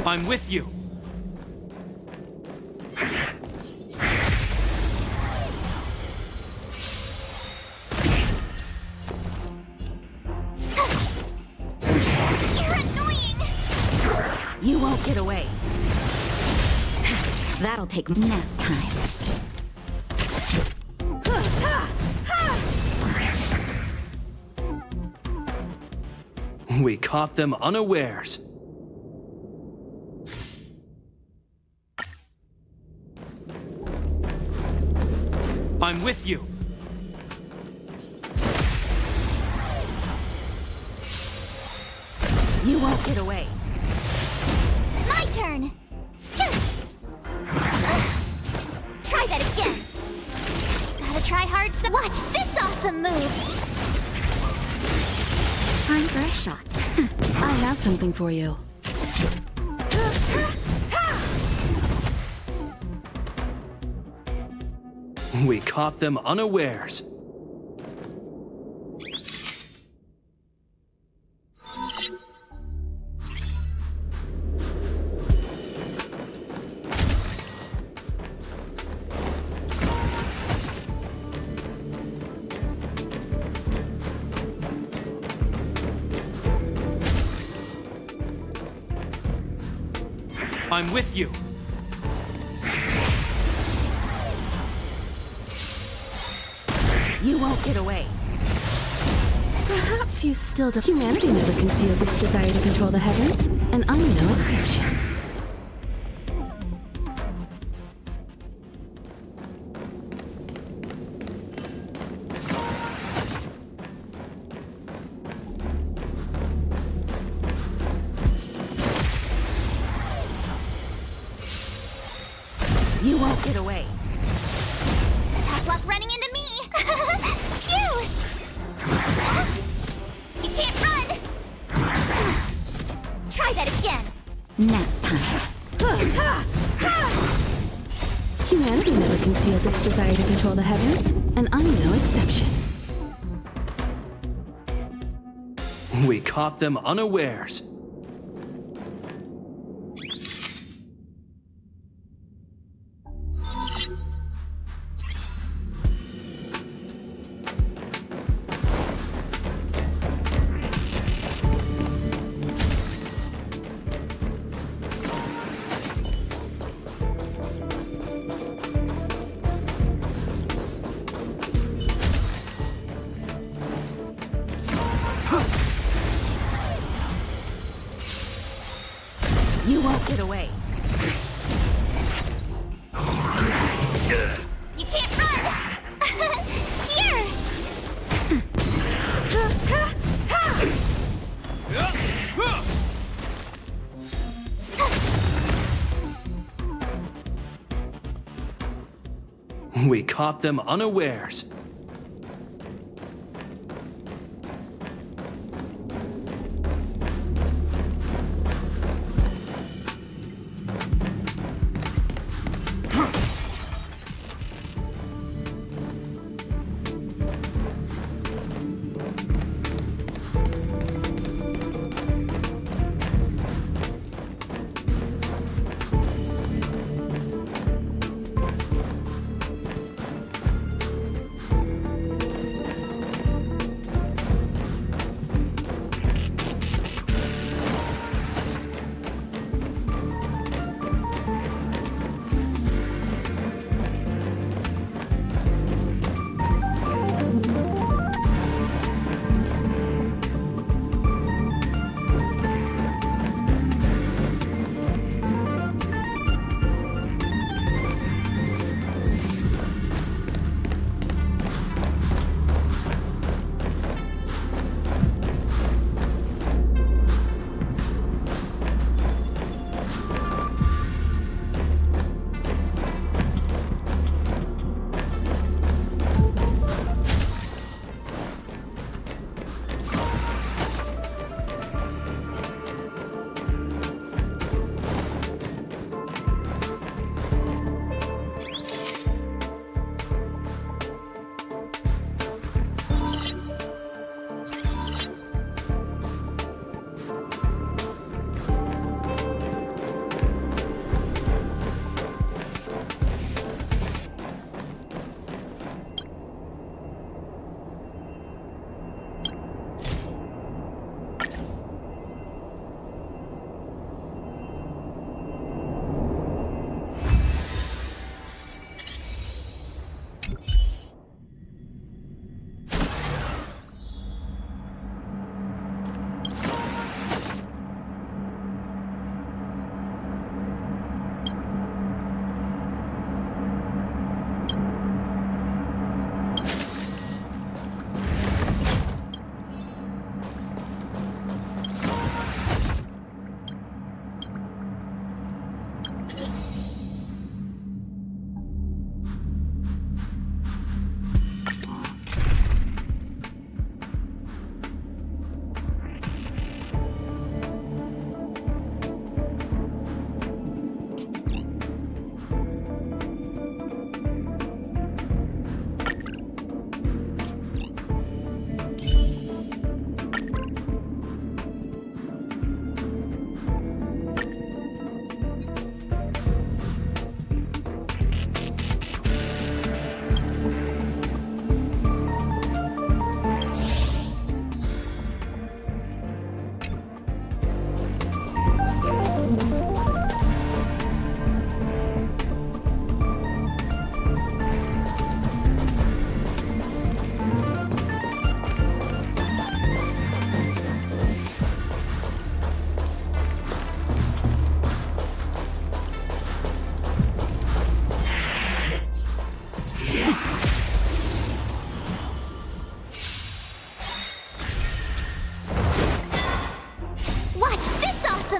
I'm with you. You're annoying! You won't get away. That'll take nap time. We caught them unawares. I'm with you. You won't get away. My turn! Try that again! Gotta try hard some. Watch this awesome move! Time for a shot. I have something for you. We caught them unawares. I'm with you. You won't get away. Perhaps you still do. Humanity never conceals its desire to control the heavens, and I'm no exception. You won't get away. Tough luck running into me! Phew! You can't run! Try that again! Nap time. Humanity never conceals its desire to control the heavens, and I'm no exception. We caught them unawares. You won't get away. You can't run! Here! We caught them unawares.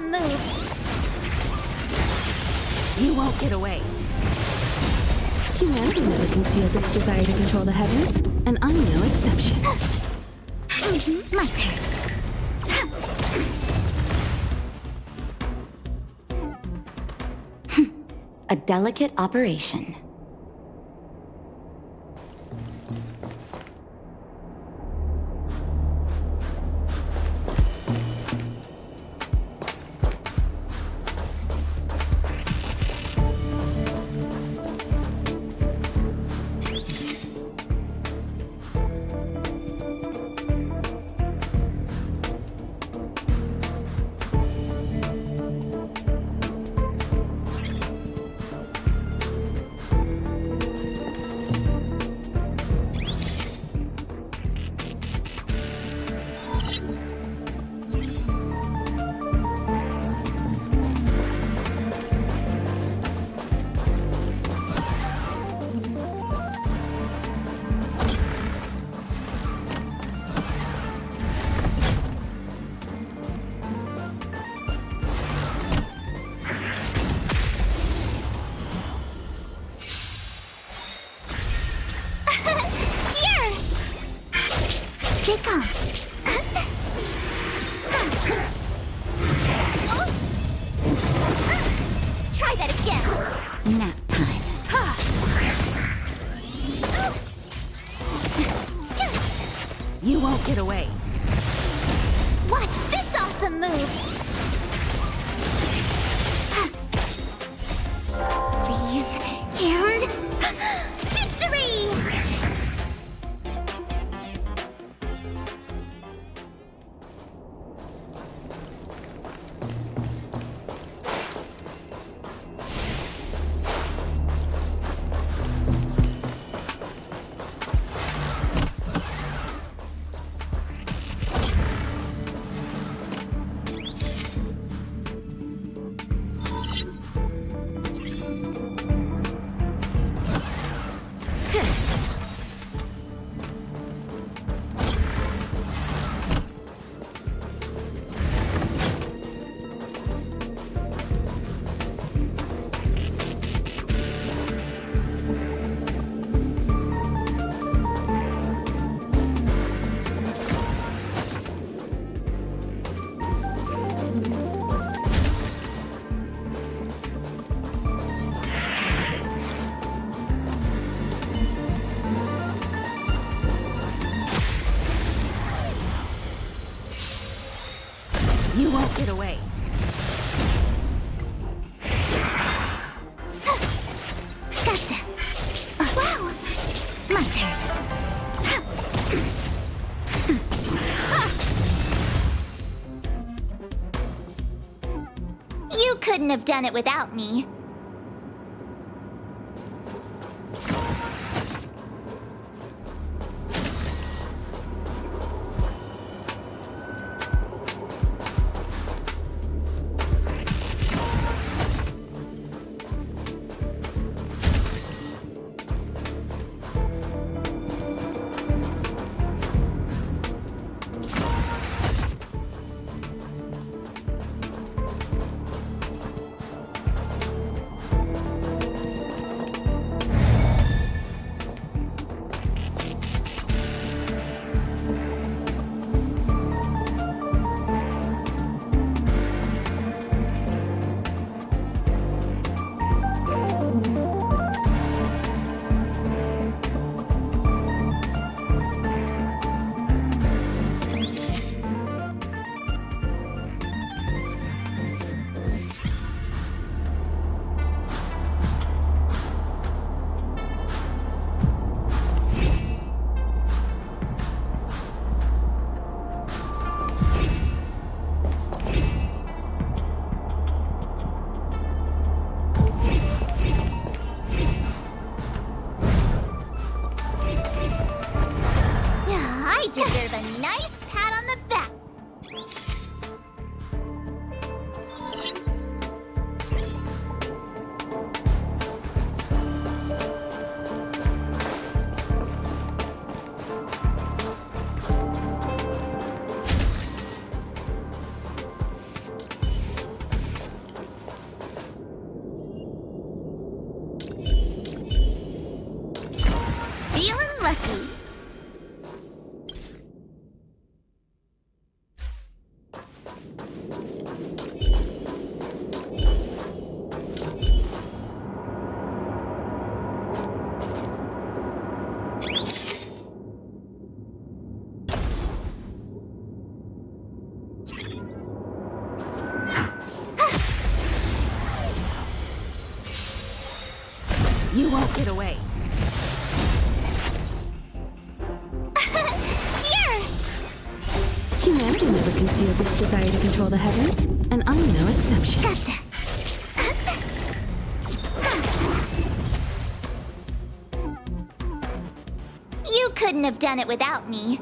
awesome move! You won't get away. Humanity never conceals its desire to control the heavens, and I'm no exception. My turn. A delicate operation. Take off. Try that again. Nap time. You won't get away. Watch this awesome move. Freeze and victory! You won't get away. Gotcha. Wow. My turn. You couldn't have done it without me. You won't get away. Here! Humanity never conceals its desire to control the heavens, and I'm no exception. Gotcha. You couldn't have done it without me.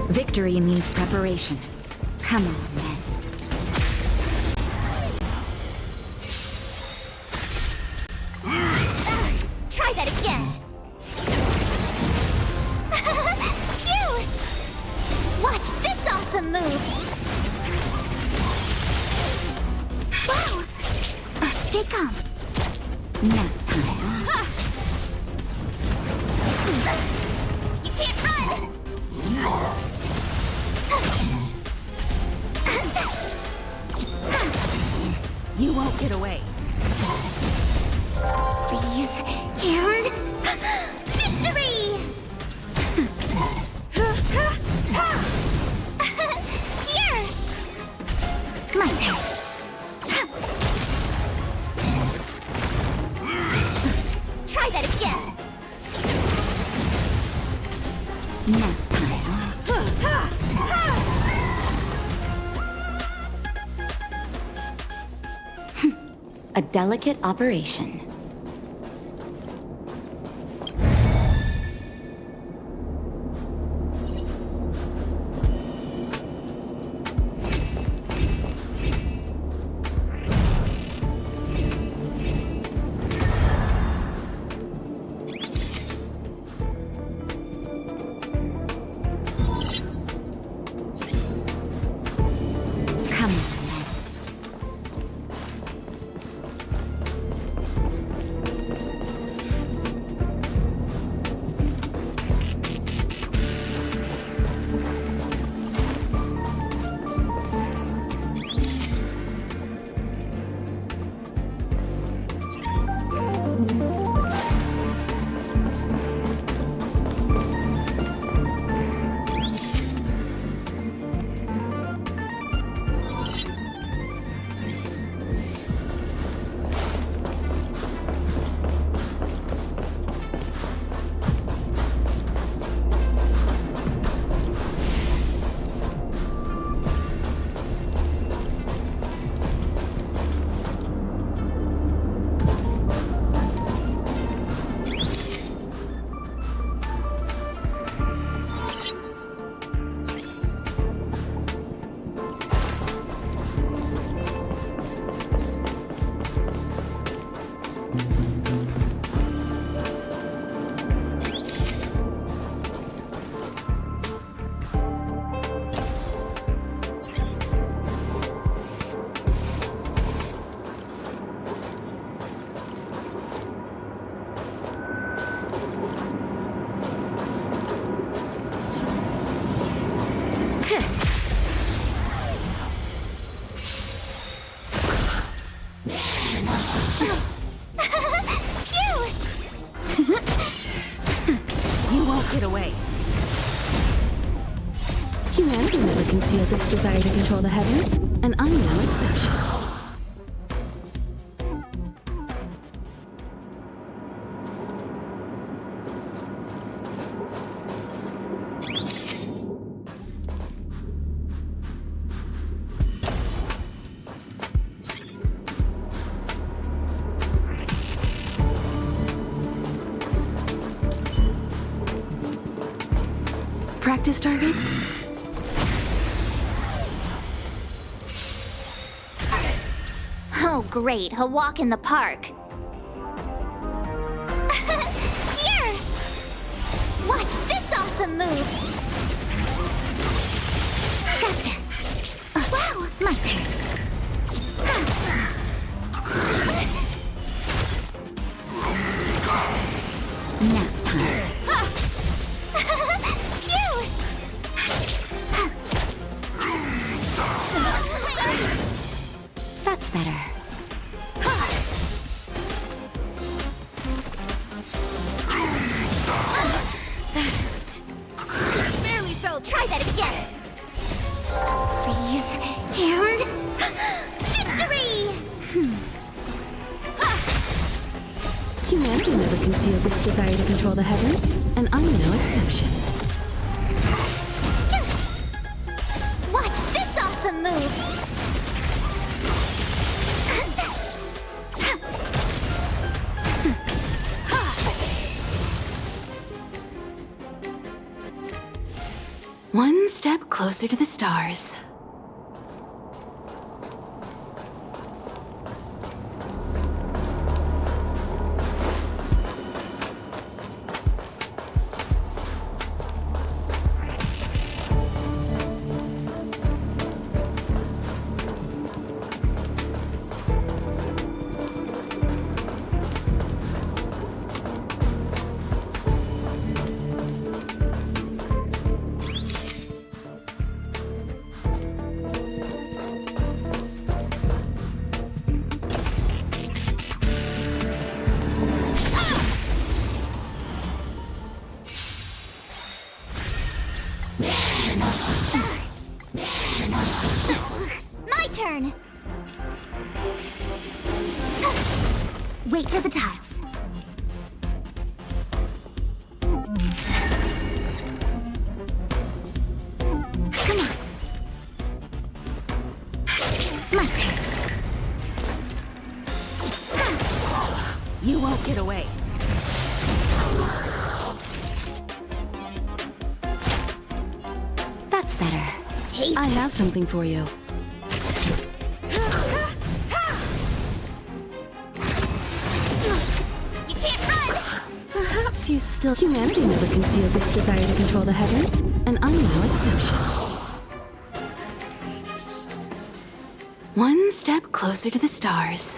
Victory means preparation. Come on, then. Try that again. Cute! Watch this awesome move. Wow! They come. Nap time. You can't run! You won't get away. Please, and victory! Here! My turn. Try that again. Nap time. A delicate operation. Come on, then. away. Humanity never conceals its desire to control the heavens, and I'm no exception. Practice target? Oh, great. A walk in the park. Here! Watch this awesome move! Gotcha. Wow! My turn. Nap time. Cute! That's better. Barely fell. Try that again. Freeze and victory! Humanity never conceals its desire to control the heavens, and I'm no exception. Watch this awesome move! One step closer to the stars. My turn! Wait for the tiles. Come on. My turn. You won't get away. That's better. Taste. I have something for you. You can't run! Perhaps you still... Humanity never conceals its desire to control the heavens, and I'm no exception. One step closer to the stars.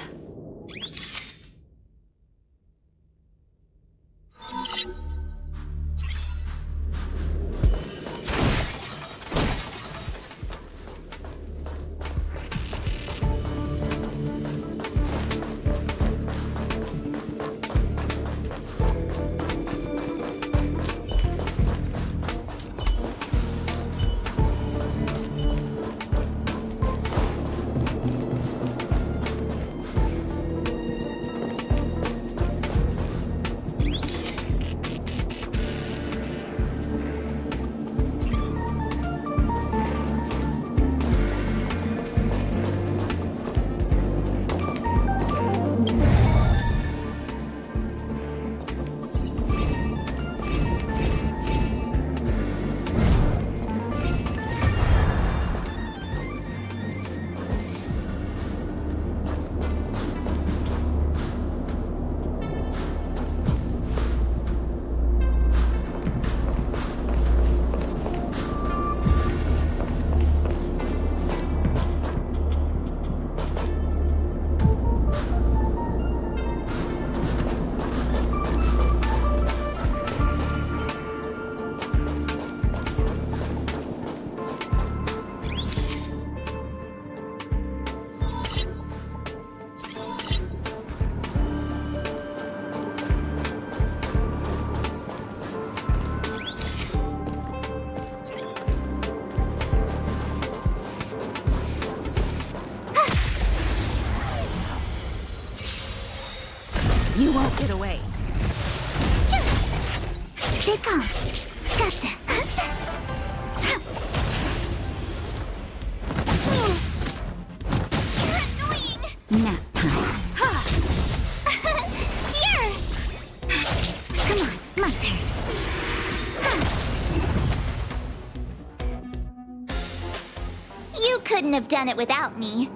couldn't have done it without me.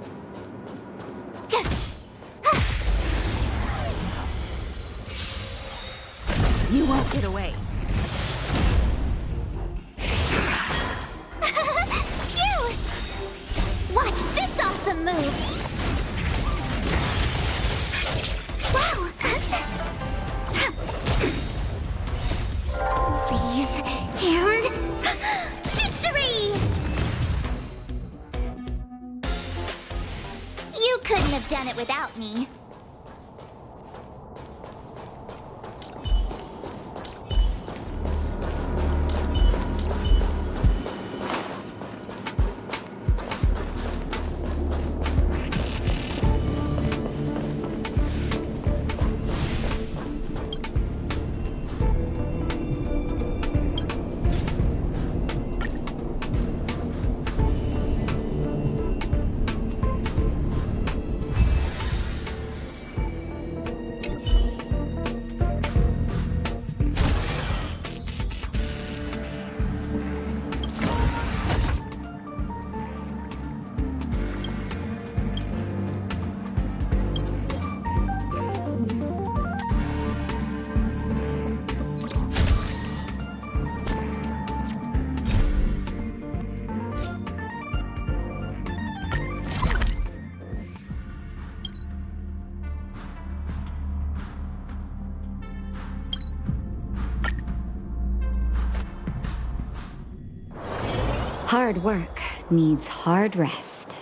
You won't get away. Phew! Watch this awesome move! Wow! Please, and... victory! You couldn't have done it without me. Hard work needs hard rest.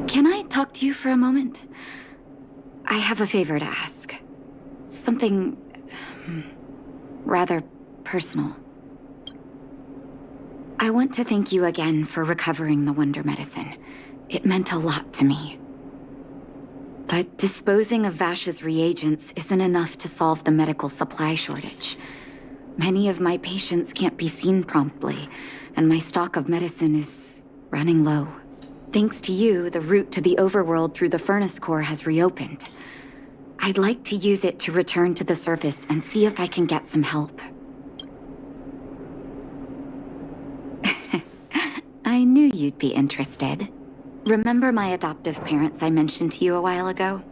Can I talk to you for a moment? I have a favor to ask. Something... rather personal. I want to thank you again for recovering the Wonder Medicine. It meant a lot to me. But disposing of Vash's reagents isn't enough to solve the medical supply shortage. Many of my patients can't be seen promptly, and my stock of medicine is running low. Thanks to you, the route to the overworld through the furnace core has reopened. I'd like to use it to return to the surface and see if I can get some help. I knew you'd be interested. Remember my adoptive parents I mentioned to you a while ago?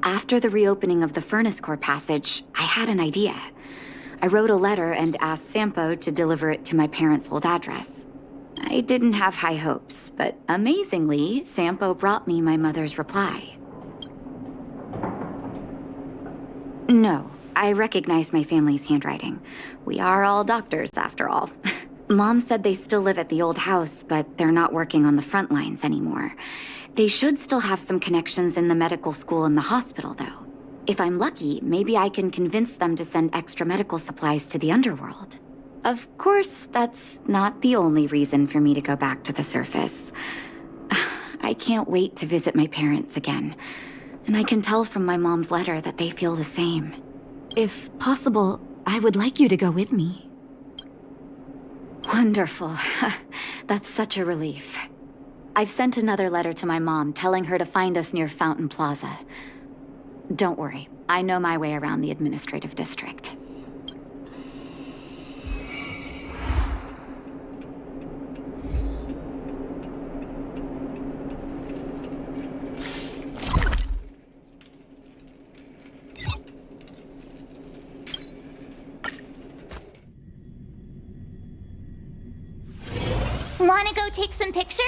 After the reopening of the furnace core passage, I had an idea. I wrote a letter and asked Sampo to deliver it to my parents' old address. I didn't have high hopes, but amazingly, Sampo brought me my mother's reply. No, I recognize my family's handwriting. We are all doctors, after all. Mom said they still live at the old house, but they're not working on the front lines anymore. They should still have some connections in the medical school and the hospital, though. If I'm lucky, maybe I can convince them to send extra medical supplies to the underworld. Of course, that's not the only reason for me to go back to the surface. I can't wait to visit my parents again, and I can tell from my mom's letter that they feel the same. If possible, I would like you to go with me. Wonderful. That's such a relief. I've sent another letter to my mom telling her to find us near Fountain Plaza. Don't worry, I know my way around the administrative district. Wanna go take some pictures?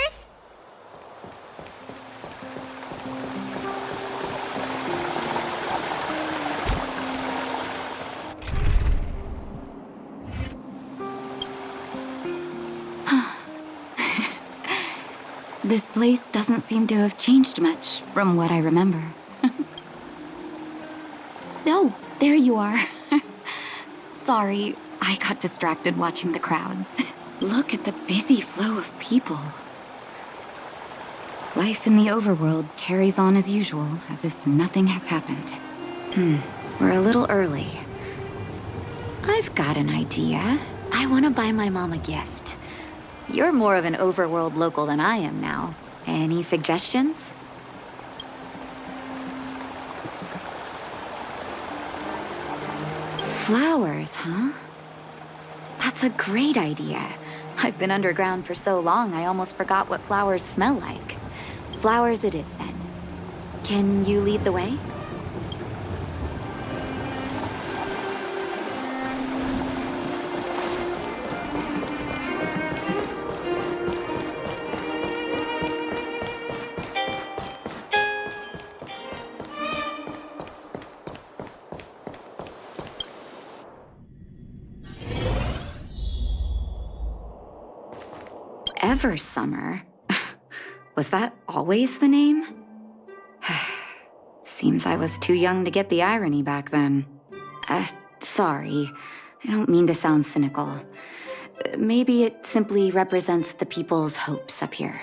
This place doesn't seem to have changed much from what I remember. Oh, there you are. Sorry, I got distracted watching the crowds. Look at the busy flow of people. Life in the overworld carries on as usual, as if nothing has happened. We're a little early. I've got an idea. I want to buy my mom a gift. You're more of an overworld local than I am now. Any suggestions? Flowers, huh? That's a great idea. I've been underground for so long, I almost forgot what flowers smell like. Flowers it is, then. Can you lead the way? Summer. Was that always the name? Seems I was too young to get the irony back then. Sorry. I don't mean to sound cynical. Maybe it simply represents the people's hopes up here.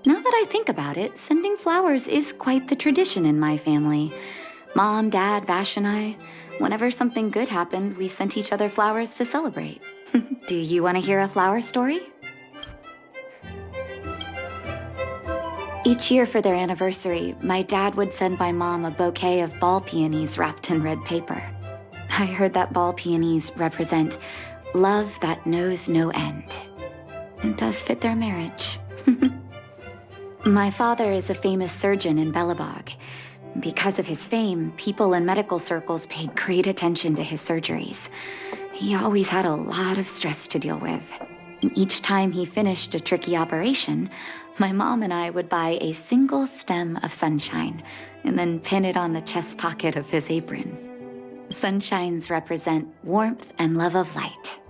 Now that I think about it, sending flowers is quite the tradition in my family. Mom, Dad, Vash, and I, whenever something good happened, we sent each other flowers to celebrate. Do you want to hear a flower story? Each year for their anniversary, my dad would send my mom a bouquet of ball peonies wrapped in red paper. I heard that ball peonies represent love that knows no end. It does fit their marriage. My father is a famous surgeon in Belobog. Because of his fame, people in medical circles paid great attention to his surgeries. He always had a lot of stress to deal with. And each time he finished a tricky operation, my mom and I would buy a single stem of sunshine and then pin it on the chest pocket of his apron. Sunshines represent warmth and love of light.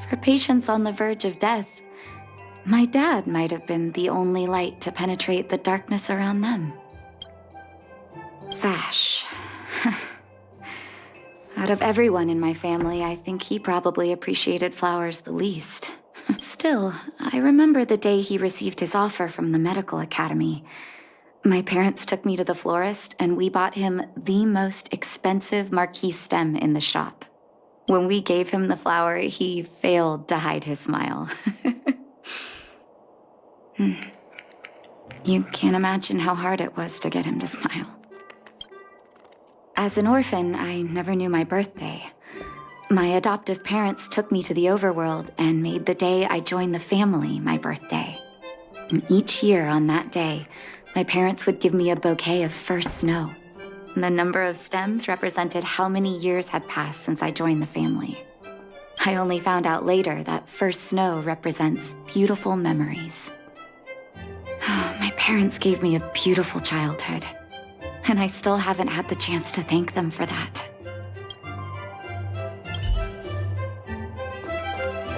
For patients on the verge of death, my dad might have been the only light to penetrate the darkness around them. Vash. Out of everyone in my family, I think he probably appreciated flowers the least. Still, I remember the day he received his offer from the medical academy. My parents took me to the florist, and we bought him the most expensive marquise stem in the shop. When we gave him the flower, he failed to hide his smile. You can't imagine how hard it was to get him to smile. As an orphan, I never knew my birthday. My adoptive parents took me to the overworld and made the day I joined the family my birthday. And each year on that day, my parents would give me a bouquet of first snow. And the number of stems represented how many years had passed since I joined the family. I only found out later that first snow represents beautiful memories. My parents gave me a beautiful childhood, and I still haven't had the chance to thank them for that.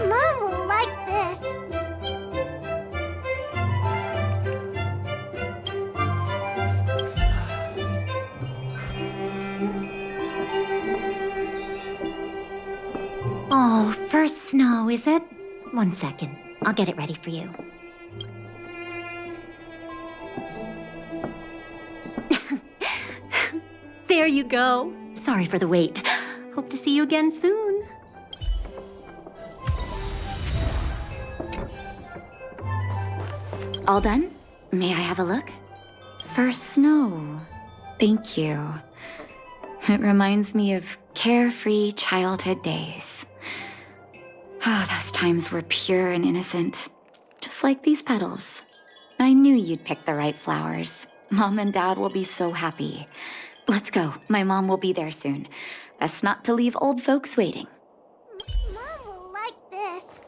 Mom will like this. Oh, first snow, is it? 1 second. I'll get it ready for you. There you go. Sorry for the wait. Hope to see you again soon. All done? May I have a look? First snow. Thank you. It reminds me of carefree childhood days. Those times were pure and innocent, just like these petals. I knew you'd pick the right flowers. Mom and Dad will be so happy. Let's go. My mom will be there soon. Best not to leave old folks waiting. Mom will like this.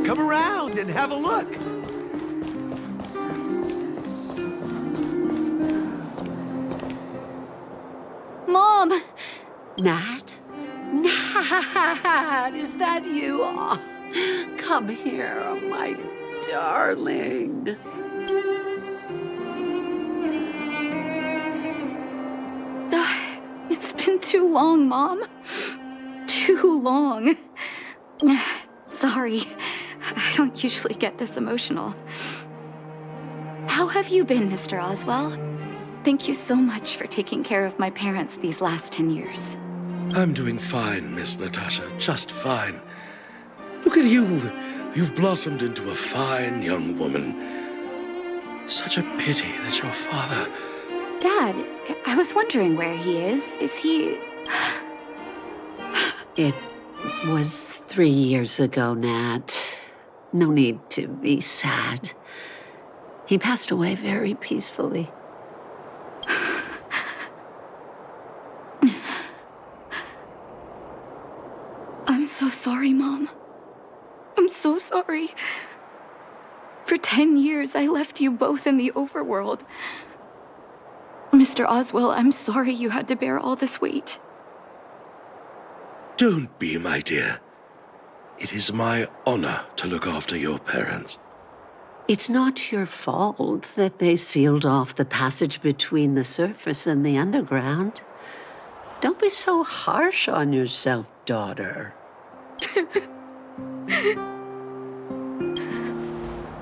Come around and have a look. Nat? Nat, is that you? Oh, come here, my darling. It's been too long, Mom. Too long. Sorry. I don't usually get this emotional. How have you been, Mr. Oswell? Thank you so much for taking care of my parents these last 10 years. I'm doing fine, Miss Natasha. Just fine. Look at you. You've blossomed into a fine young woman. Such a pity that your father... Dad, I was wondering where he is. Is he... It was 3 years ago, Nat. No need to be sad. He passed away very peacefully. I'm so sorry, Mom. I'm so sorry. For 10 years, I left you both in the overworld. Mr. Oswell, I'm sorry you had to bear all this weight. Don't be, my dear. It is my honor to look after your parents. It's not your fault that they sealed off the passage between the surface and the underground. Don't be so harsh on yourself, daughter.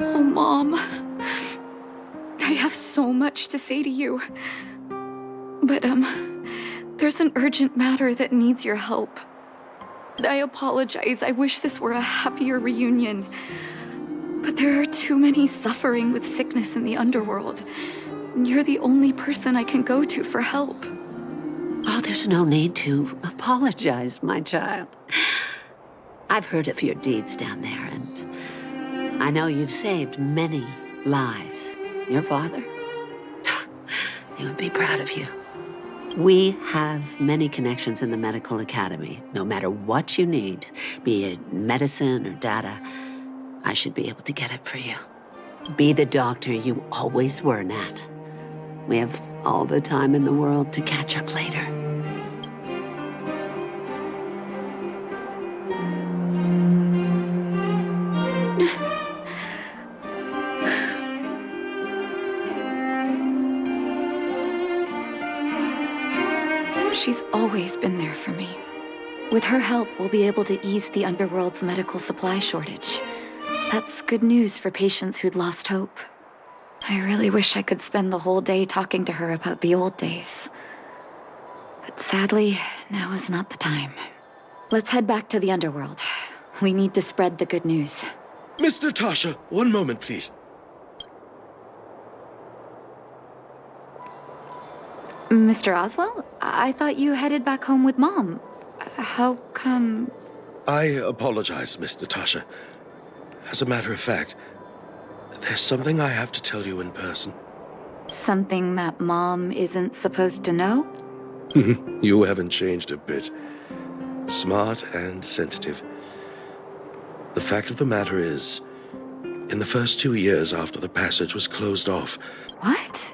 Oh, Mom. I have so much to say to you. But, there's an urgent matter that needs your help. I apologize. I wish this were a happier reunion. But there are too many suffering with sickness in the underworld. You're the only person I can go to for help. Oh, there's no need to apologize, my child. I've heard of your deeds down there, and I know you've saved many lives. Your father? He would be proud of you. We have many connections in the medical academy. No matter what you need, be it medicine or data, I should be able to get it for you. Be the doctor you always were, Nat. We have all the time in the world to catch up later. She's always been there for me. With her help, we'll be able to ease the underworld's medical supply shortage. That's good news for patients who'd lost hope. I really wish I could spend the whole day talking to her about the old days. But sadly, now is not the time. Let's head back to the underworld. We need to spread the good news. Miss Natasha, one moment, please. Mr. Oswell, I thought you headed back home with Mom. How come... I apologize, Miss Natasha. As a matter of fact, there's something I have to tell you in person. Something that Mom isn't supposed to know? You haven't changed a bit. Smart and sensitive. The fact of the matter is, in the first 2 years after the passage was closed off... What?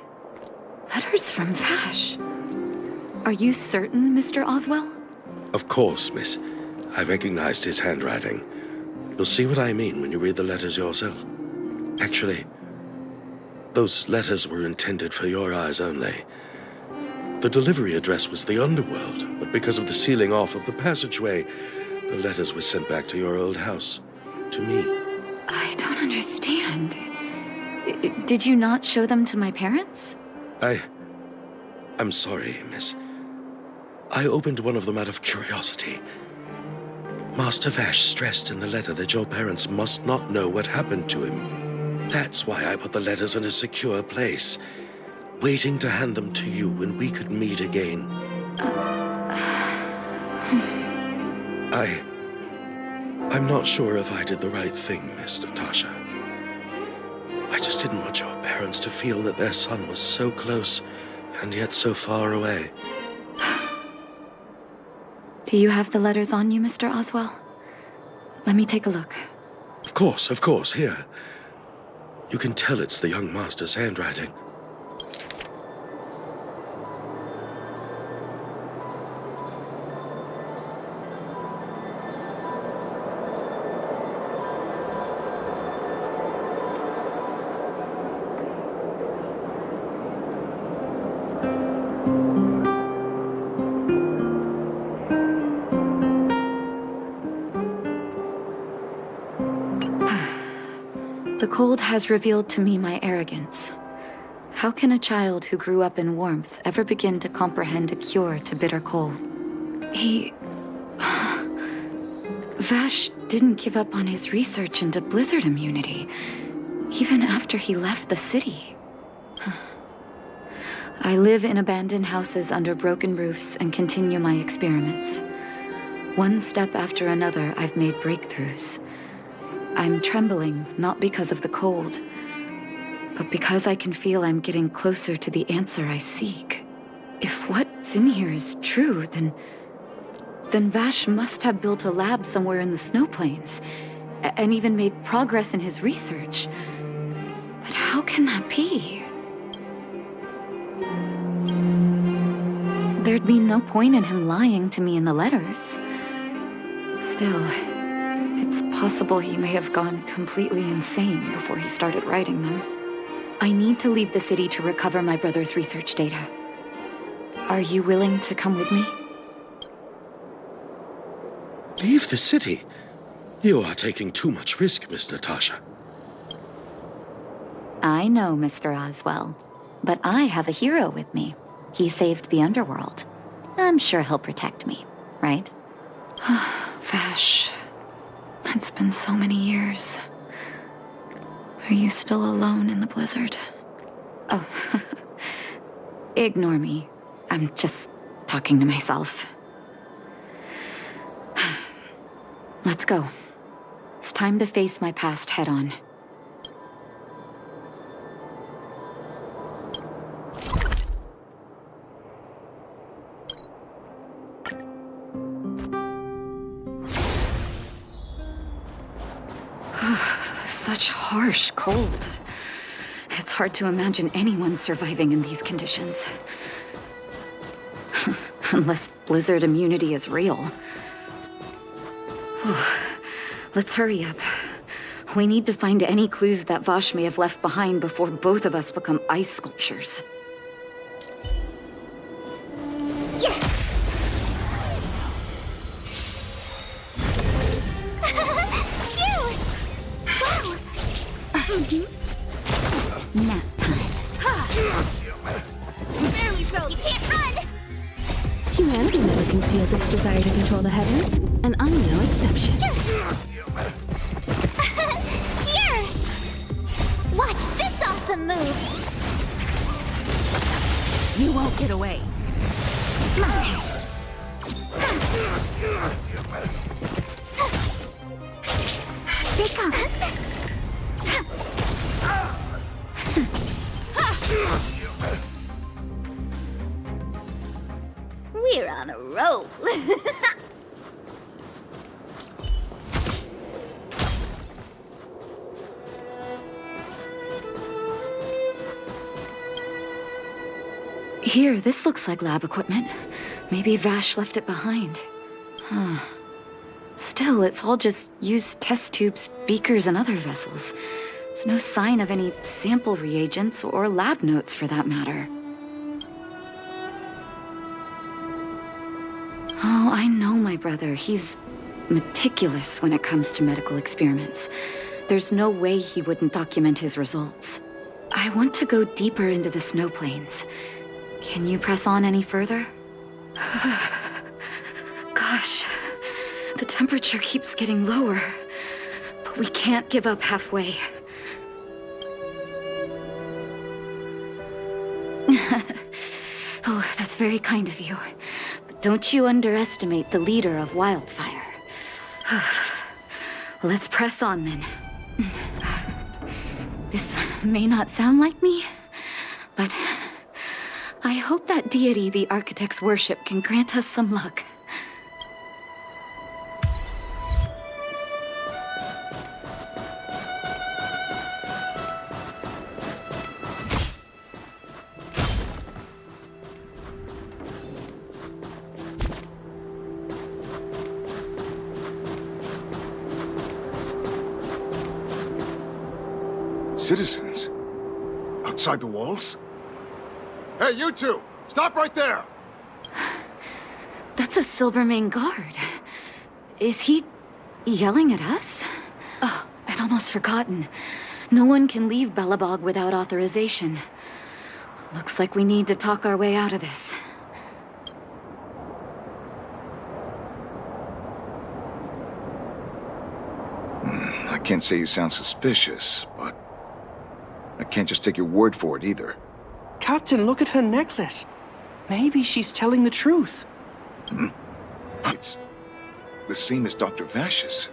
Letters from Vash. Are you certain, Mr. Oswell? Of course, miss. I recognized his handwriting. You'll see what I mean when you read the letters yourself. Actually, those letters were intended for your eyes only. The delivery address was the underworld, but because of the sealing off of the passageway, the letters were sent back to your old house, to me. I don't understand. Did you not show them to my parents? I'm sorry, miss. I opened one of them out of curiosity. Master Vash stressed in the letter that your parents must not know what happened to him. That's why I put the letters in a secure place, waiting to hand them to you when we could meet again. I'm not sure if I did the right thing, Miss Natasha. I just didn't want your parents to feel that their son was so close and yet so far away. Do you have the letters on you, Mr. Oswell? Let me take a look. Of course, here. You can tell it's the young master's handwriting. cold has revealed to me my arrogance. How can a child who grew up in warmth ever begin to comprehend a cure to bitter cold? Vash didn't give up on his research into blizzard immunity, even after he left the city. I live in abandoned houses under broken roofs and continue my experiments. One step after another, I've made breakthroughs. I'm trembling, not because of the cold, but because I can feel I'm getting closer to the answer I seek. If what's in here is true, then Vash must have built a lab somewhere in the snow plains, and even made progress in his research. But how can that be? There'd be no point in him lying to me in the letters. Still, it's possible he may have gone completely insane before he started writing them. I need to leave the city to recover my brother's research data. Are you willing to come with me? Leave the city? You are taking too much risk, Miss Natasha. I know, Mr. Oswell, but I have a hero with me. He saved the underworld. I'm sure he'll protect me, right? Vash, it's been so many years. Are you still alone in the blizzard? Oh, ignore me. I'm just talking to myself. Let's go. It's time to face my past head-on. Such harsh cold. It's hard to imagine anyone surviving in these conditions. Unless blizzard immunity is real. Let's hurry up. We need to find any clues that Vash may have left behind before both of us become ice sculptures. Nap time. Barely froze. You can't run! Humanity never conceals its desire to control the heavens, and I'm no exception. Here! Watch this awesome move! You won't get away. My turn. Stay calm. We're on a roll. Here, this looks like lab equipment. Maybe Vash left it behind. Still, it's all just used test tubes, beakers, and other vessels. There's no sign of any sample reagents or lab notes for that matter. Oh, I know my brother. He's meticulous when it comes to medical experiments. There's no way he wouldn't document his results. I want to go deeper into the snow plains. Can you press on any further? Gosh, the temperature keeps getting lower, but we can't give up halfway. Oh, that's very kind of you. But don't you underestimate the leader of Wildfire. Let's press on then. This may not sound like me, but I hope that deity the architects worship can grant us some luck. Citizens? Outside the walls? Hey, you two! Stop right there! That's a Silvermane guard. Is he yelling at us? Oh, I'd almost forgotten. No one can leave Belobog without authorization. Looks like we need to talk our way out of this. I can't say you sound suspicious, but I can't just take your word for it either. Captain, look at her necklace. Maybe she's telling the truth. It's the same as Dr. Vash's.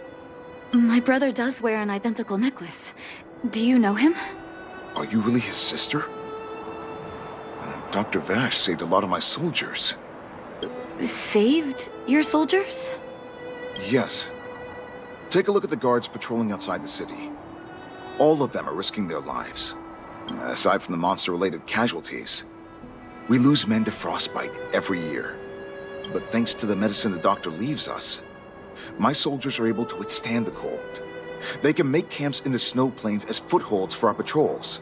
My brother does wear an identical necklace. Do you know him? Are you really his sister? Dr. Vash saved a lot of my soldiers. Saved your soldiers? Yes. Take a look at the guards patrolling outside the city. All of them are risking their lives. Aside from the monster-related casualties, we lose men to frostbite every year. But thanks to the medicine the doctor leaves us, my soldiers are able to withstand the cold. They can make camps in the snow plains as footholds for our patrols.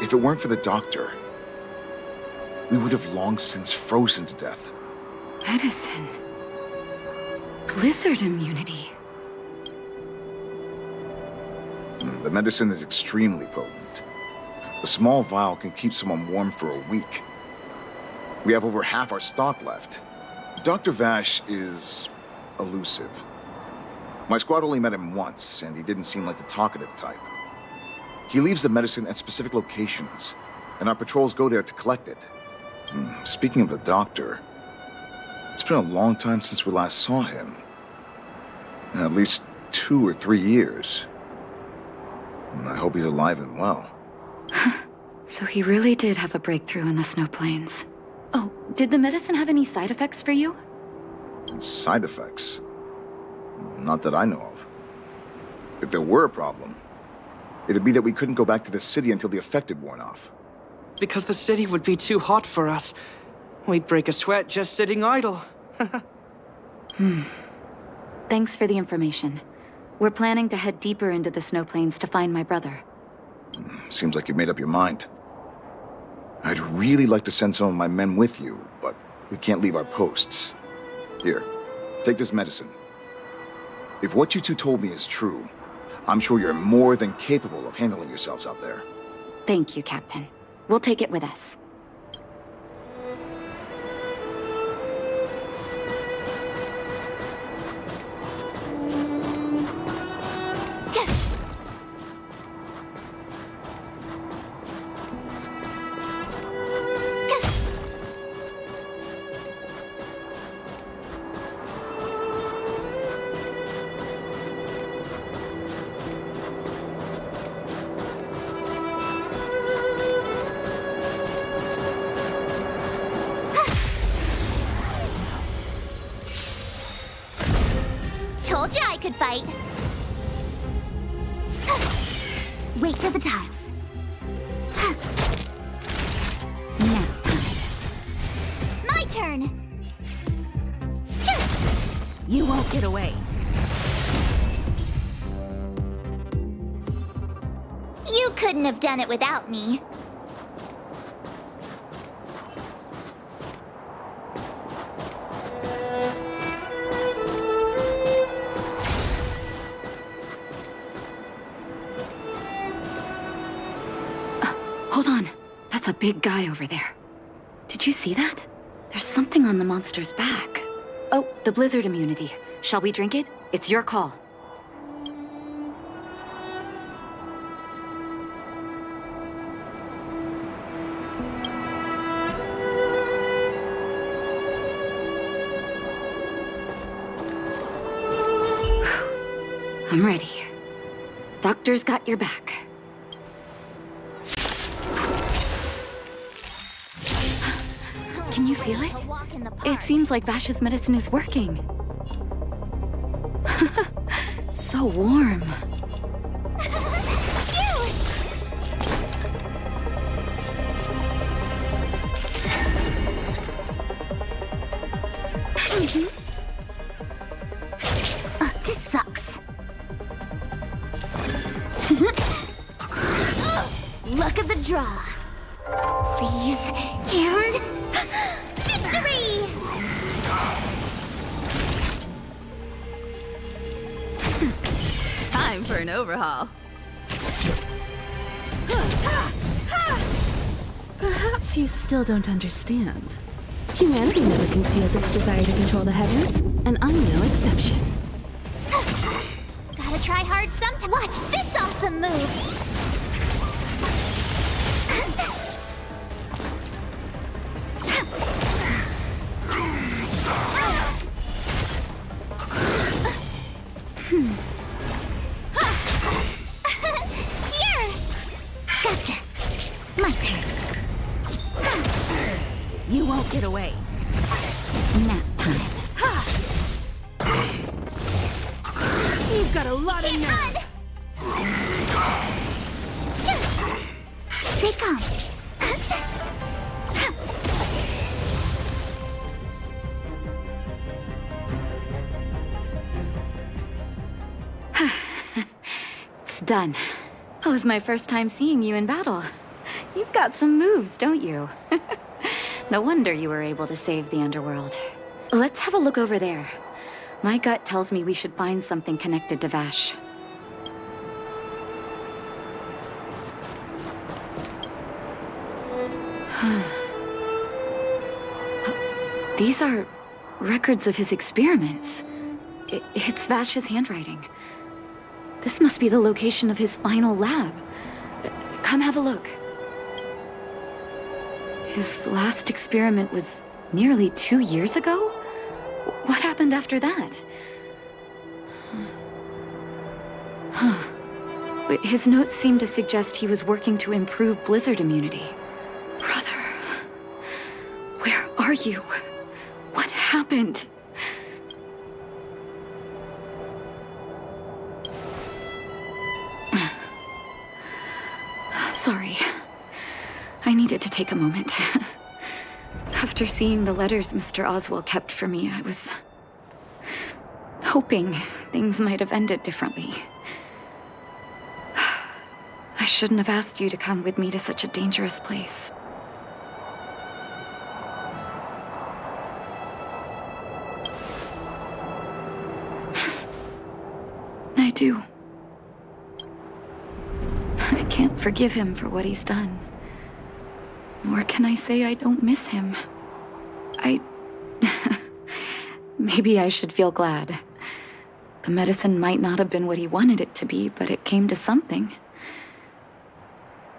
If it weren't for the doctor, we would have long since frozen to death. Medicine. Blizzard immunity. The medicine is extremely potent. A small vial can keep someone warm for a week. We have over half our stock left. Dr. Vash is elusive. My squad only met him once, and he didn't seem like the talkative type. He leaves the medicine at specific locations, and our patrols go there to collect it. Speaking of the doctor, it's been a long time since we last saw him. At least 2 or 3 years. I hope he's alive and well. So he really did have a breakthrough in the snow plains. Oh, did the medicine have any side effects for you? Side effects? Not that I know of. If there were a problem, it'd be that we couldn't go back to the city until the effect had worn off. Because the city would be too hot for us. We'd break a sweat just sitting idle. Thanks for the information. We're planning to head deeper into the snow plains to find my brother. Seems like you've made up your mind. I'd really like to send some of my men with you, but we can't leave our posts. Here, take this medicine. If what you two told me is true, I'm sure you're more than capable of handling yourselves out there. Thank you, Captain. We'll take it with us. Told you I could fight. Wait for the tiles. Now time. My turn. You won't get away. You couldn't have done it without me. Hold on. That's a big guy over there. Did you see that? There's something on the monster's back. Oh, the blizzard immunity. Shall we drink it? It's your call. I'm ready. Doctor's got your back. Can you feel it? It seems like Vash's medicine is working. So warm. This sucks. Look at the draw. Freeze and victory! Time for an overhaul. guess you still don't understand. Humanity never conceals its desire to control the heavens, and I'm no exception. Gotta try hard sometime. Watch this awesome move! Here! Gotcha! My turn. You won't get away. Nap time. You've got a lot of Can't nerve. run! Stay calm. It's done. That was my first time seeing you in battle. You've got some moves, don't you? No wonder you were able to save the underworld. Let's have a look over there. My gut tells me we should find something connected to Vash. These are records of his experiments. It's Vash's handwriting. This must be the location of his final lab. Come have a look. His last experiment was nearly 2 years ago? What happened after that? But his notes seem to suggest he was working to improve blizzard immunity. Brother, where are you? What happened? Sorry. I needed to take a moment. After seeing the letters Mr. Oswald kept for me, I was hoping things might have ended differently. I shouldn't have asked you to come with me to such a dangerous place. I do. I can't forgive him for what he's done. Nor can I say I don't miss him. Maybe I should feel glad. The medicine might not have been what he wanted it to be, but it came to something.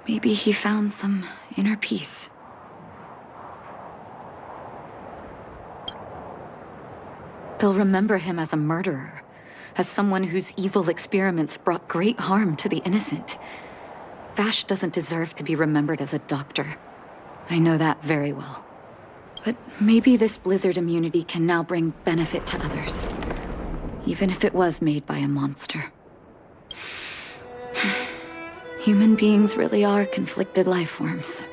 Maybe he found some inner peace. They'll remember him as a murderer, as someone whose evil experiments brought great harm to the innocent. Vash doesn't deserve to be remembered as a doctor. I know that very well. But maybe this blizzard immunity can now bring benefit to others, even if it was made by a monster. Human beings really are conflicted life forms.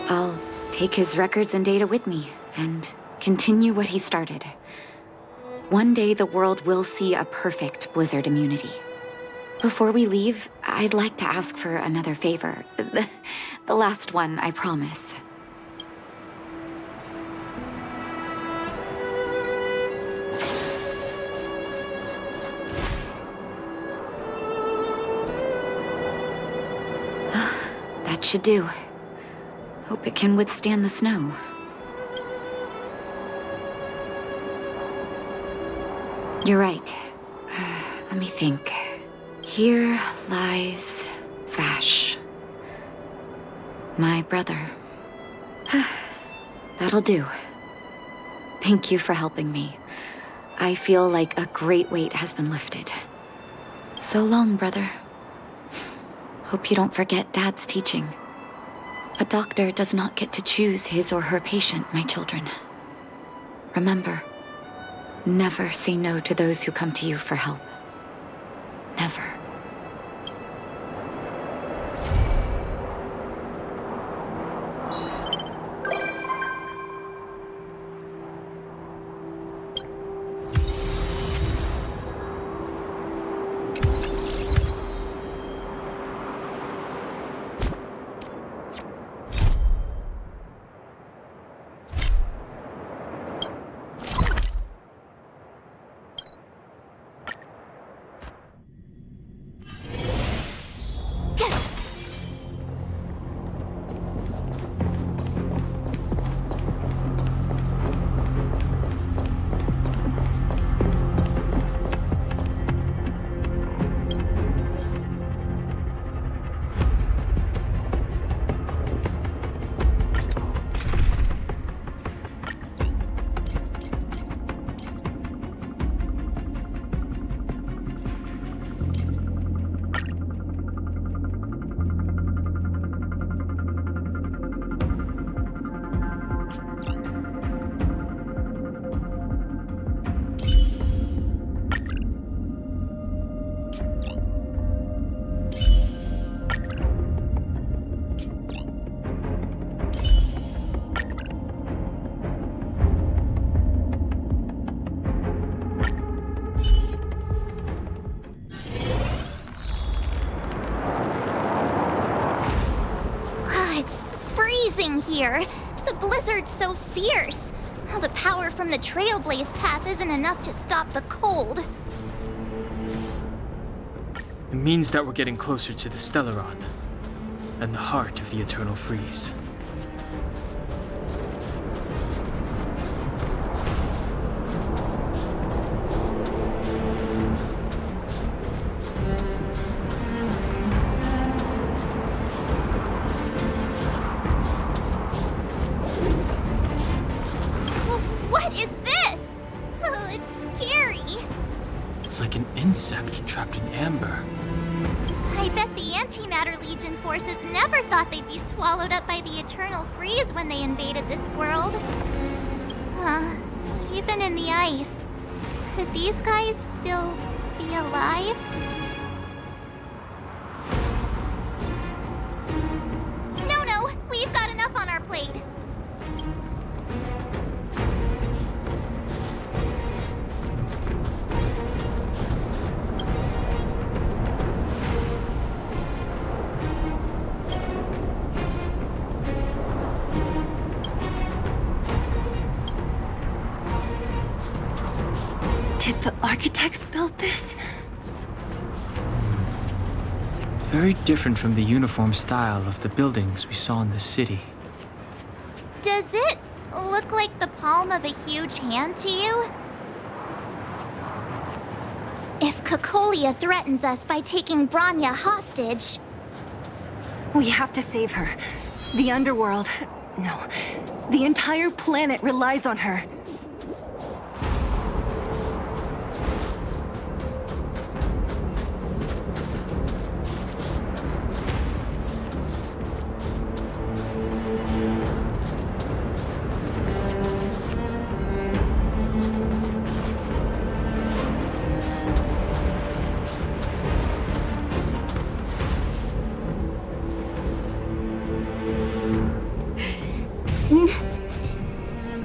I'll take his records and data with me and continue what he started. One day the world will see a perfect blizzard immunity. Before we leave, I'd like to ask for another favor. The last one, I promise. That should do. Hope it can withstand the snow. You're right. Let me think. Here lies Vash. My brother. That'll do. Thank you for helping me. I feel like a great weight has been lifted. So long, brother. Hope you don't forget Dad's teaching. A doctor does not get to choose his or her patient, my children. Remember, never say no to those who come to you for help. Never. It's freezing here. The blizzard's so fierce. The power from the Trailblaze path isn't enough to stop the cold. It means that we're getting closer to the Stellaron, and the heart of the Eternal Freeze. What is this? Oh, it's scary. It's like an insect trapped in amber. I bet the Antimatter Legion forces never thought they'd be swallowed up by the Eternal Freeze when they invaded this world. Even in the ice, could these guys still be alive? No, we've got enough on our plate. Did the architects build this? Very different from the uniform style of the buildings we saw in the city. Does it look like the palm of a huge hand to you? If Cocolia threatens us by taking Bronya hostage... We have to save her. The underworld... No. The entire planet relies on her.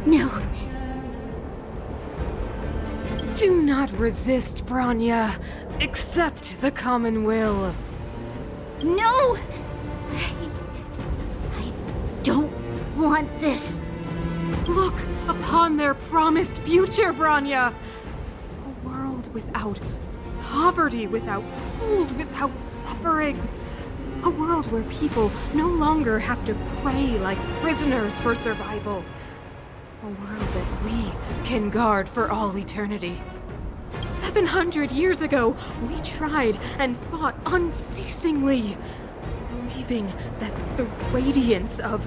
No. Do not resist, Bronya. Accept the common will. No! I don't want this. Look upon their promised future, Bronya! A world without poverty, without cold, without suffering. A world where people no longer have to pray like prisoners for survival. A world that we can guard for all eternity. 700 years ago, we tried and fought unceasingly, believing that the radiance of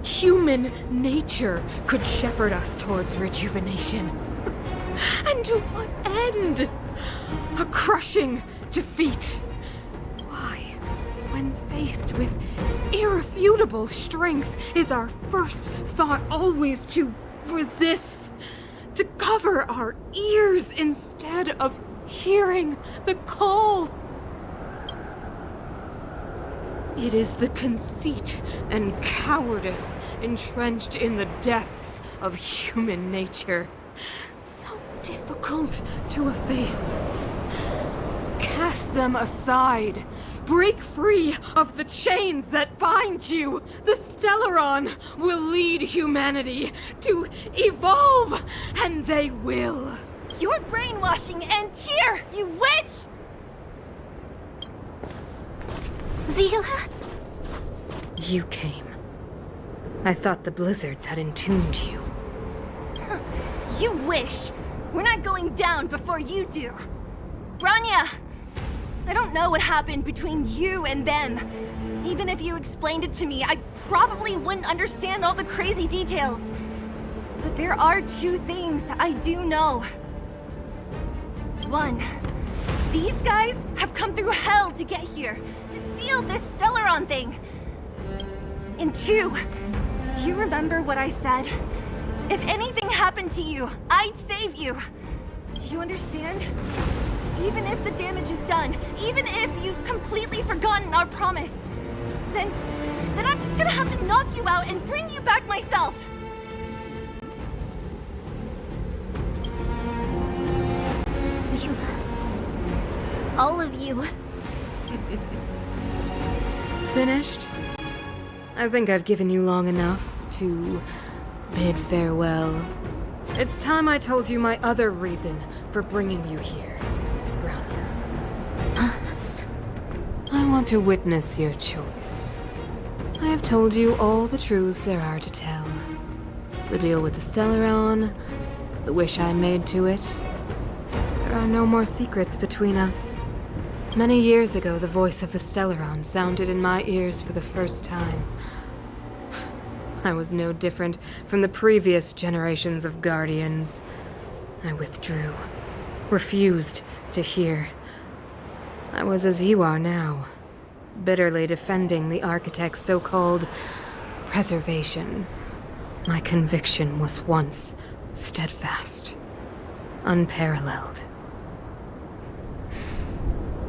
human nature could shepherd us towards rejuvenation. And to what end? A crushing defeat. Why, when faced with irrefutable strength, is our first thought always to resist? To cover our ears instead of hearing the call? It is the conceit and cowardice entrenched in the depths of human nature, so difficult to efface. Cast them aside. Break free of the chains that bind you. The Stellaron will lead humanity to evolve, and they will. Your brainwashing ends here, you witch! Zila? You came. I thought the blizzards had entombed you. You wish. We're not going down before you do. Bronya! I don't know what happened between you and them. Even if you explained it to me, I probably wouldn't understand all the crazy details. But there are two things I do know. One, these guys have come through hell to get here, to seal this Stellaron thing. And two, do you remember what I said? If anything happened to you, I'd save you. Do you understand? Even if the damage is done, even if you've completely forgotten our promise, then I'm just gonna have to knock you out and bring you back myself! All of you. Finished? I think I've given you long enough to bid farewell. It's time I told you my other reason for bringing you here, Bronya. I want to witness your choice. I have told you all the truths there are to tell. The deal with the Stellaron, the wish I made to it. There are no more secrets between us. Many years ago, the voice of the Stellaron sounded in my ears for the first time. I was no different from the previous generations of Guardians. I withdrew, refused to hear. I was as you are now, bitterly defending the Architect's so-called preservation. My conviction was once steadfast, unparalleled.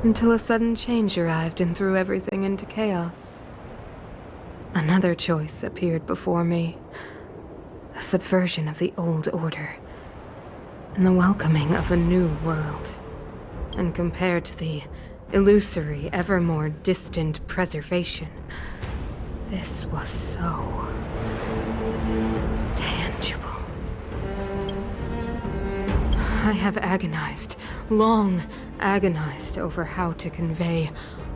Until a sudden change arrived and threw everything into chaos. Another choice appeared before me. A subversion of the old order. And the welcoming of a new world. And compared to the illusory, ever more distant preservation, this was so tangible. I have agonized, long agonized over how to convey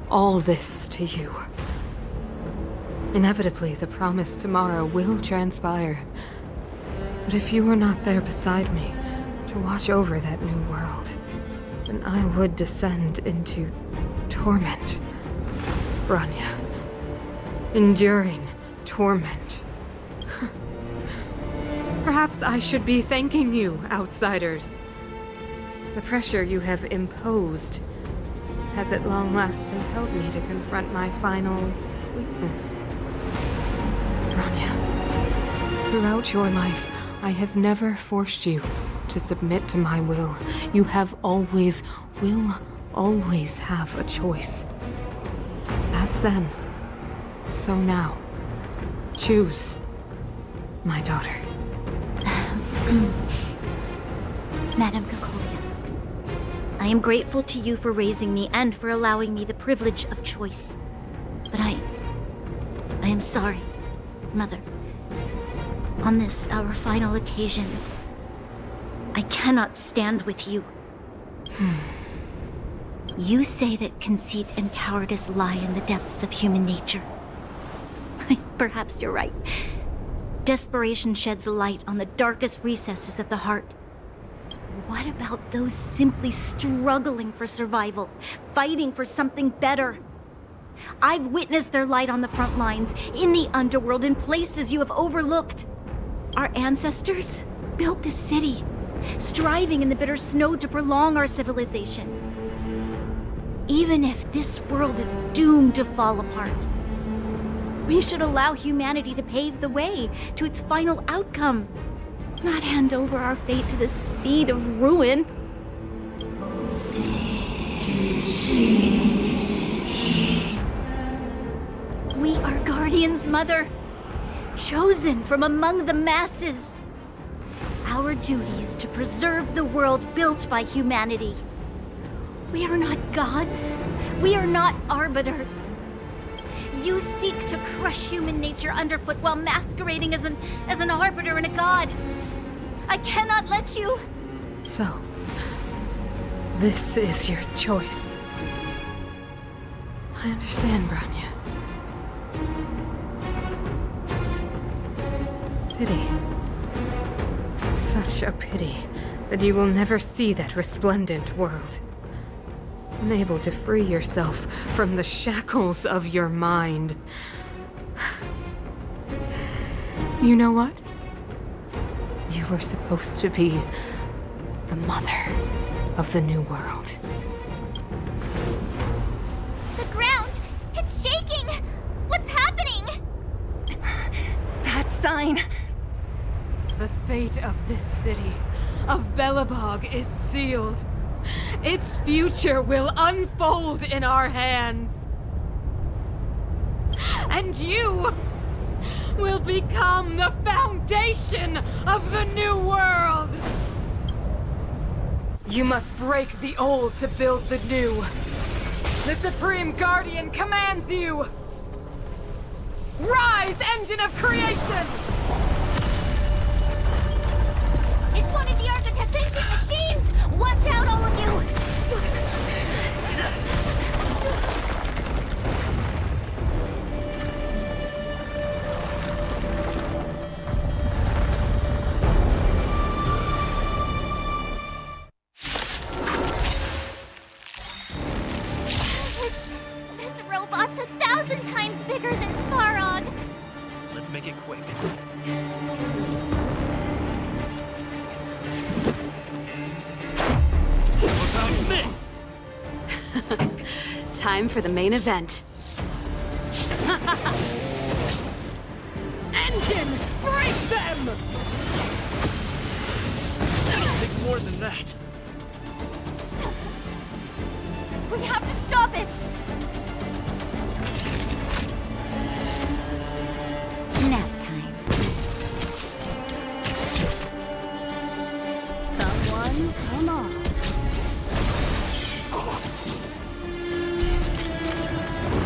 all this to you. Inevitably, the promised tomorrow will transpire. But if you were not there beside me to watch over that new world, then I would descend into torment. Bronya. Enduring torment. Perhaps I should be thanking you, outsiders. The pressure you have imposed has at long last compelled me to confront my final weakness. Bronya, throughout your life, I have never forced you to submit to my will. You have always, will always have a choice. As then, so now. Choose, my daughter. Madame Cocolia, I am grateful to you for raising me and for allowing me the privilege of choice. But I am sorry, Mother. On this, our final occasion, I cannot stand with you. You say that conceit and cowardice lie in the depths of human nature. Perhaps you're right. Desperation sheds a light on the darkest recesses of the heart. What about those simply struggling for survival, fighting for something better? I've witnessed their light on the front lines, in the underworld, in places you have overlooked. Our ancestors built this city, striving in the bitter snow to prolong our civilization. Even if this world is doomed to fall apart, we should allow humanity to pave the way to its final outcome, not hand over our fate to the seed of ruin. We are Guardians, Mother, chosen from among the masses. Our duty is to preserve the world built by humanity. We are not gods. We are not arbiters. You seek to crush human nature underfoot while masquerading as an arbiter and a god. I cannot let you. So, this is your choice. I understand, Bronya. Pity. Such a pity that you will never see that resplendent world. Unable to free yourself from the shackles of your mind. You know what? You were supposed to be the mother of the new world. The ground! It's shaking! What's happening? That sign. The fate of this city, of Belobog, is sealed. Its future will unfold in our hands. And you will become the foundation of the new world. You must break the old to build the new. The Supreme Guardian commands you! Rise, engine of creation! It's one of the architect's ancient machines! Watch out, all of you! This robot's 1,000 times bigger than Svarog! Let's make it quick. Time for the main event. Engine, break them! It'll take more than that. We have to stop it! Nap time. Someone, come on.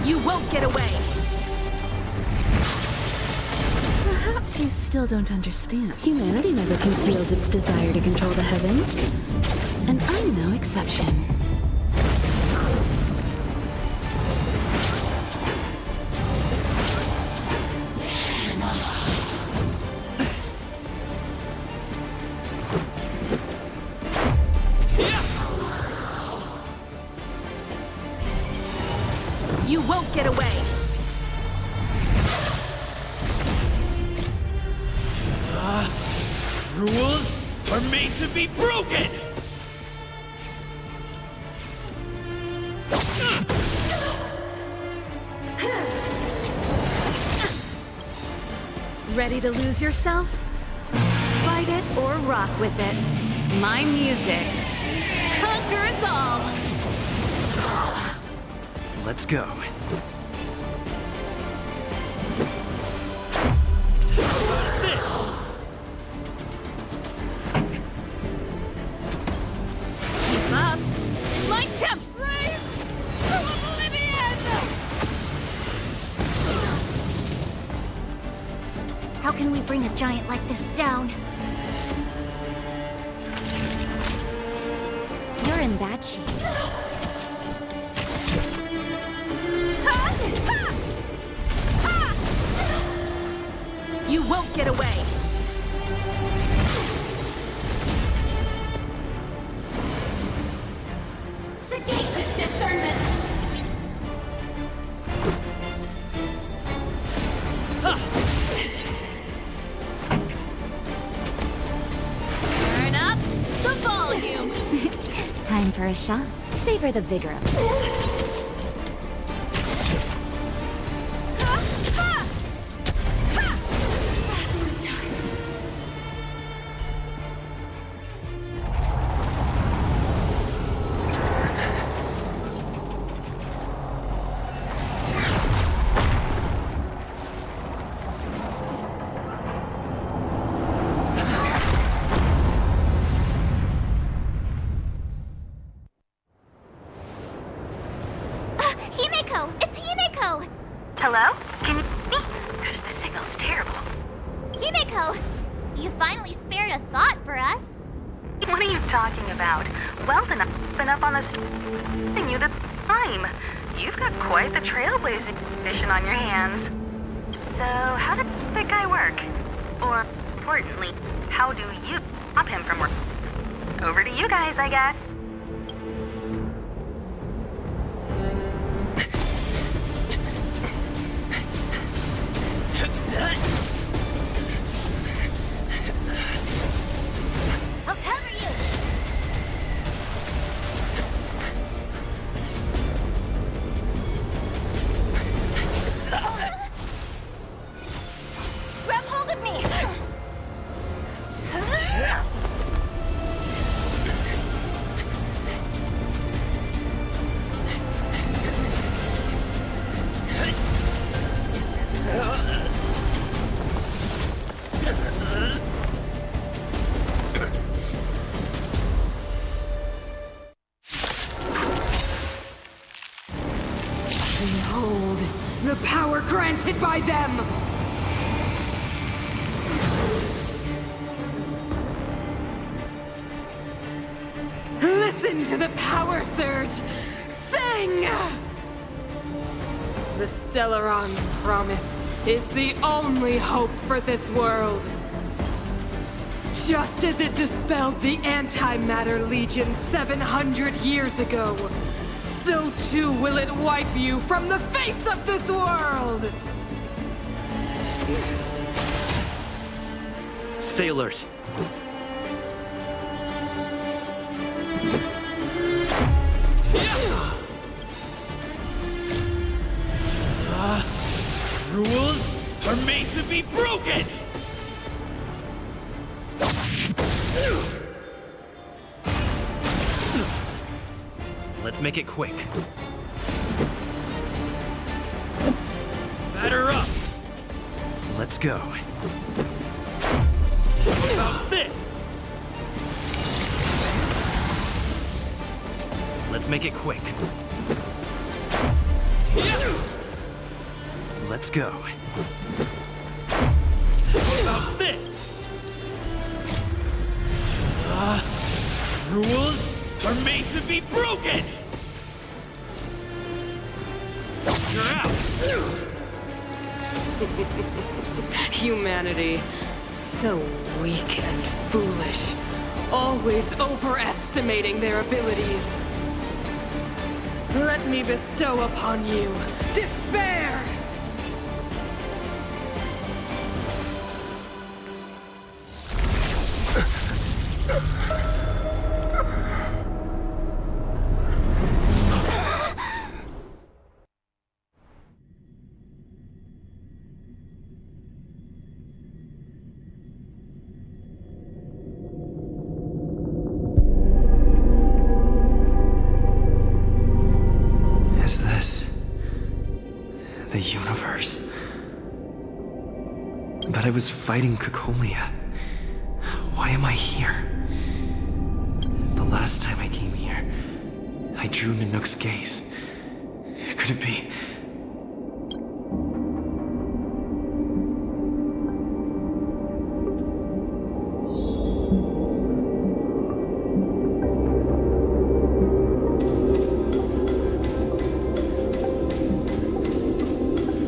You won't get away! Perhaps you still don't understand. Humanity never conceals its desire to control the heavens. And I'm no exception. You won't get away! Rules are made to be broken! Ready to lose yourself? Fight it or rock with it. My music conquers all! Let's go. Keep up! My temp raise to oblivion! How can we bring a giant like this down? You're in bad shape. You won't get away! Sagacious discernment! Turn up the volume! Time for a shot. Savor the vigor of it. Himeko! It's Himeko! Hello? Can you hear me? Because the signal's terrible. Himeko! You finally spared a thought for us. What are you talking about? Weldon, I've been up on the and you the time. You've got quite the trailblazing mission on your hands. So, how did that guy work? Or, importantly, how do you stop him from working? Over to you guys, I guess. I'll cover you! Grab hold of me! Behold, the power granted by them! Listen to the power surge! Sing! The Stellaron's promise is the only hope for this world. Just as it dispelled the Antimatter Legion 700 years ago, so too will it wipe you from the face of this world! Stay alert. Rules are made to be broken! Let's make it quick. Batter up! Let's go. What about this? Let's make it quick. Let's go. What about this? Rules are made to be broken! You're out! Humanity, so weak and foolish, always overestimating their abilities. Let me bestow upon you despair! Is this the universe? But I was fighting Cocolia. Why am I here? The last time I came here, I drew Nanook's gaze. Could it be?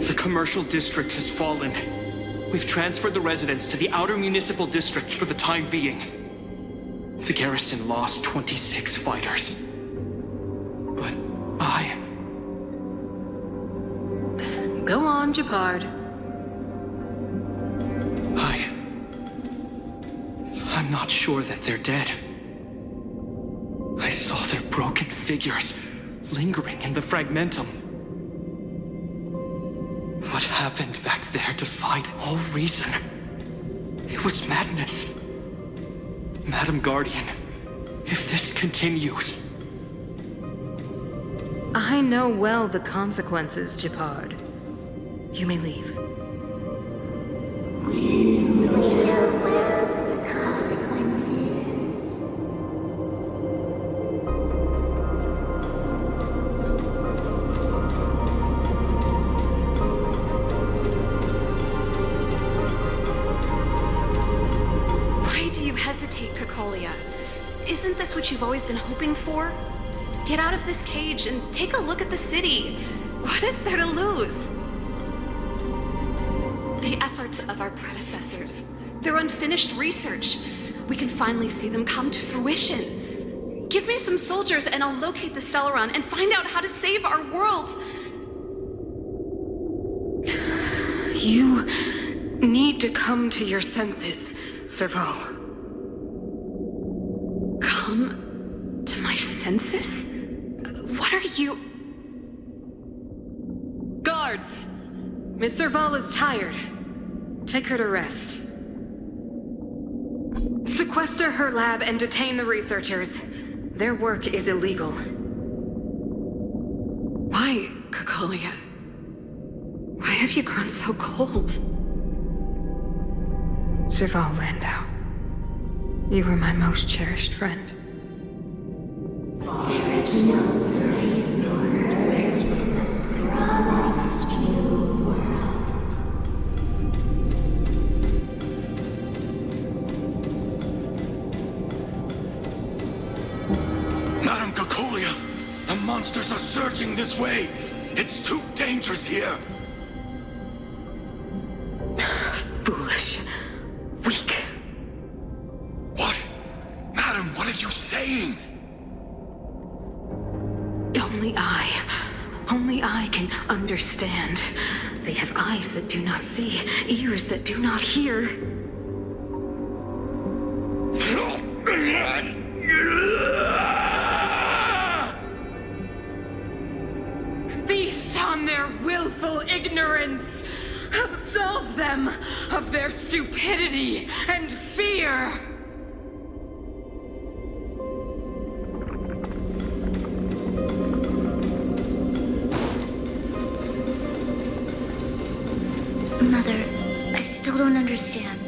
The commercial district has fallen. We've transferred the residents to the outer municipal district for the time being. The garrison lost 26 fighters. But Go on, Japard. I'm not sure that they're dead. I saw their broken figures lingering in the fragmentum. What happened back there defied all reason. It was madness. Madam Guardian, if this continues... I know well the consequences, Japard. You may leave. Why do you hesitate, Cocolia? Isn't this what you've always been hoping for? Get out of this cage and take a look at the city. What is there to lose? The efforts of our predecessors, their unfinished research. We can finally see them come to fruition. Give me some soldiers and I'll locate the Stellaron and find out how to save our world. You need to come to your senses, Serval. Come to my senses? What are you... Guards! Miss Serval is tired. Take her to rest. Sequester her lab and detain the researchers. Their work is illegal. Why, Cocolia? Why have you grown so cold? Serval Landau. You were my most cherished friend. There is no place for monsters are surging this way. It's too dangerous here. Foolish. Weak. What? Madam, what are you saying? Only I can understand. They have eyes that do not see, ears that do not hear. Feast on their willful ignorance! Absolve them of their stupidity and fear! Mother, I still don't understand.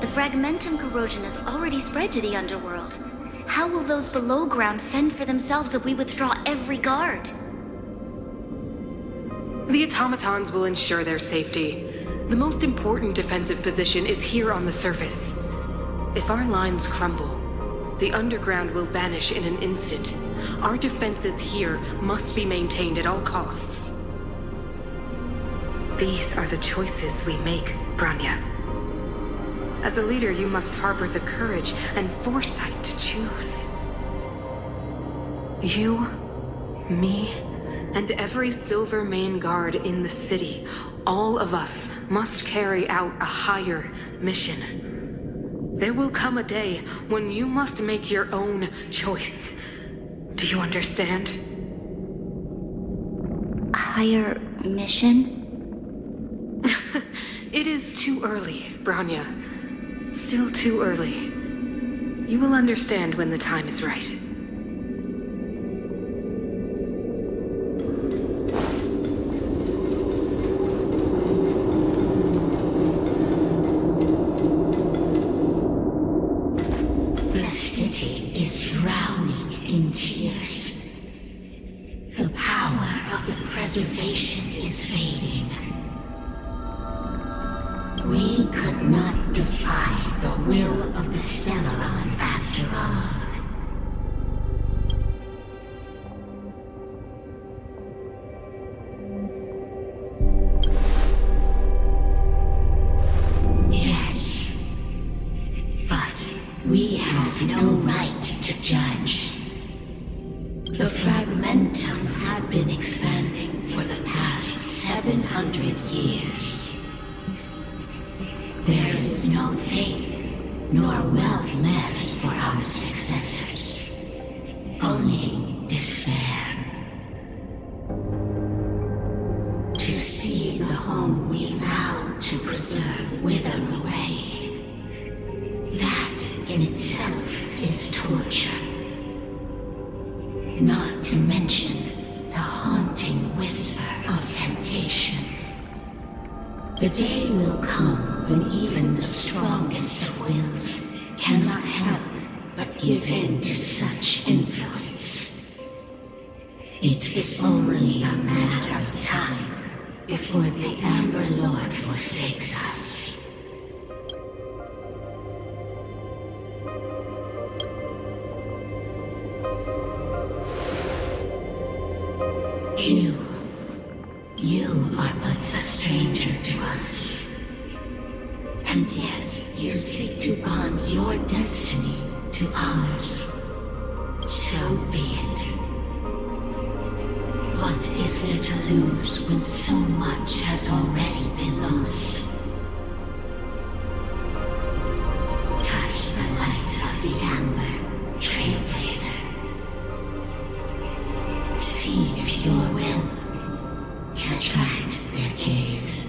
The fragmentum corrosion has already spread to the underworld. How will those below ground fend for themselves if we withdraw every guard? The automatons will ensure their safety. The most important defensive position is here on the surface. If our lines crumble, the underground will vanish in an instant. Our defenses here must be maintained at all costs. These are the choices we make, Branya. As a leader, you must harbor the courage and foresight to choose. You, me, and every Silver Main guard in the city, all of us must carry out a higher mission. There will come a day when you must make your own choice. Do you understand? A higher mission? It is too early, Branya. Still too early. You will understand when the time is right. The city is drowning in tears. The power of the preservation is fading. We could not defy the will of the Stellaron after all. Yes, but we have no right to judge. The fragmentum had been expanding for the past 700 years. There is no faith nor wealth left for our successors. Only despair. To see the home we vowed to preserve wither away. That in itself is torture. Not to mention the haunting whisper of temptation. The day will come when even the strongest of wills cannot help but give in to such influence. It is only a matter of time before the Amber Lord forsakes us. You are but a stranger to us. And yet you seek to bond your destiny to ours. So be it. What is there to lose when so much has already been lost? Touch the light of the Amber, Trailblazer. See if your will can attract their gaze.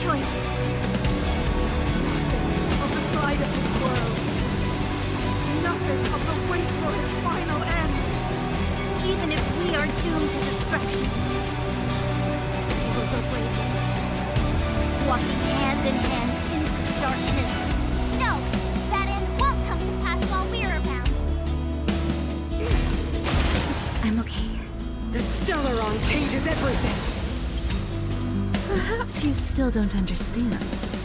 choice. Of the pride of this world. Nothing of the wait for its final end. Even if we are doomed to destruction, we will go bravely, walking hand in hand into the darkness. No, that end won't come to pass while we're around. I'm okay. The Stellaron changes everything. Perhaps you still don't understand.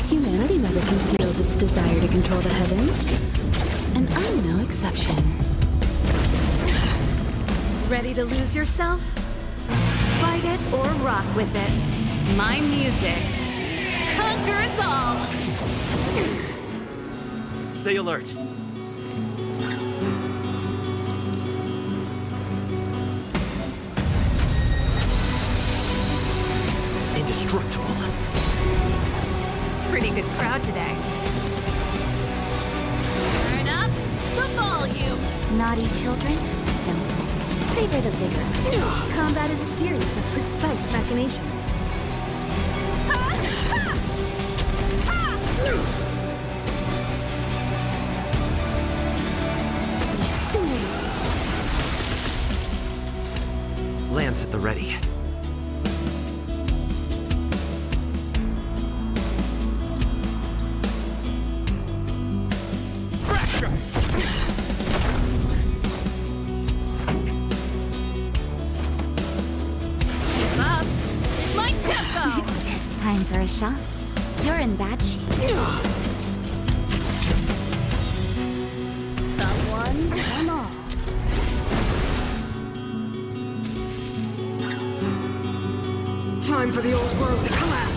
Humanity never conceals its desire to control the heavens. And I'm no exception. Ready to lose yourself? Fight it or rock with it. My music conquers all. Stay alert. Indestructible. Pretty good crowd today. Turn up the volume. Naughty children, don't listen. Savor the vigor. Combat is a series of precise machinations. Lance at the ready. Keep up. My tempo. Time for a shot. You're in bad shape. Come one, come all. Time for the old world to collapse.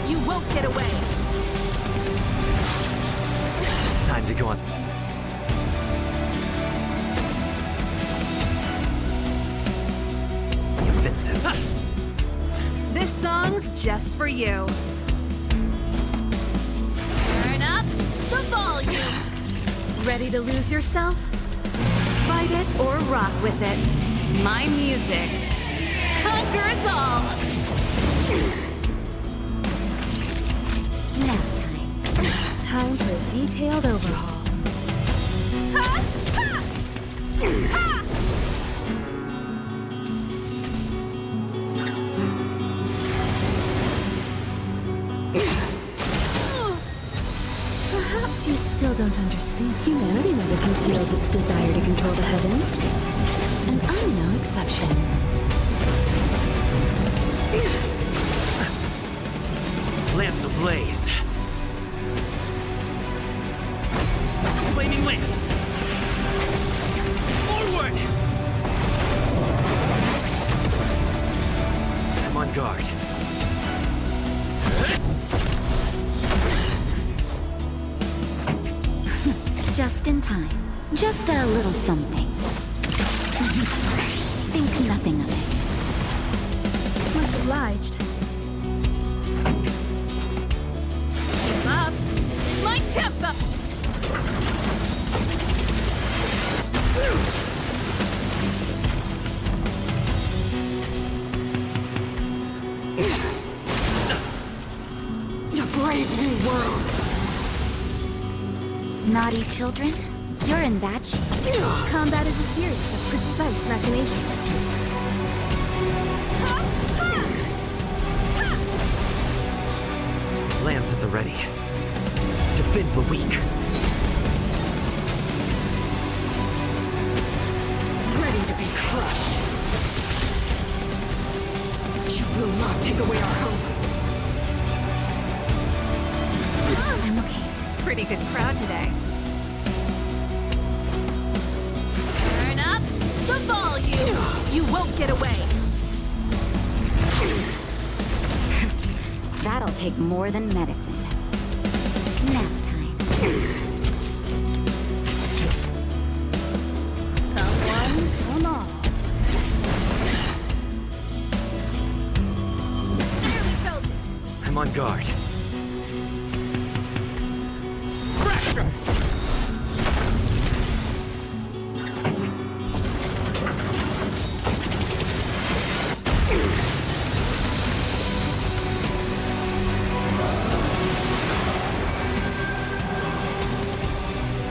You won't get away. Time to go on. The offensive. This song's just for you. Turn up the volume. Ready to lose yourself? Fight it or rock with it. My music conquers all. Now Time for a detailed overhaul. Perhaps you still don't understand. Humanity never conceals its desire to control the heavens. And I'm no exception. Lance ablaze. Flaming lance. Forward! I'm on guard. just in time. Just a little something. Think nothing of it. Much obliged. Keep up. My tempo. A brave new world. Naughty children, you're in bad shape. Combat is a series of precise machinations. Lance at the ready. Defend the weak. Ready to be crushed. You will not take away our hope. I'm okay. Pretty good crowd today. Turn up the volume. You won't get away. That'll take more than medicine. Nap time. Come one, come all. on guard. Pressure!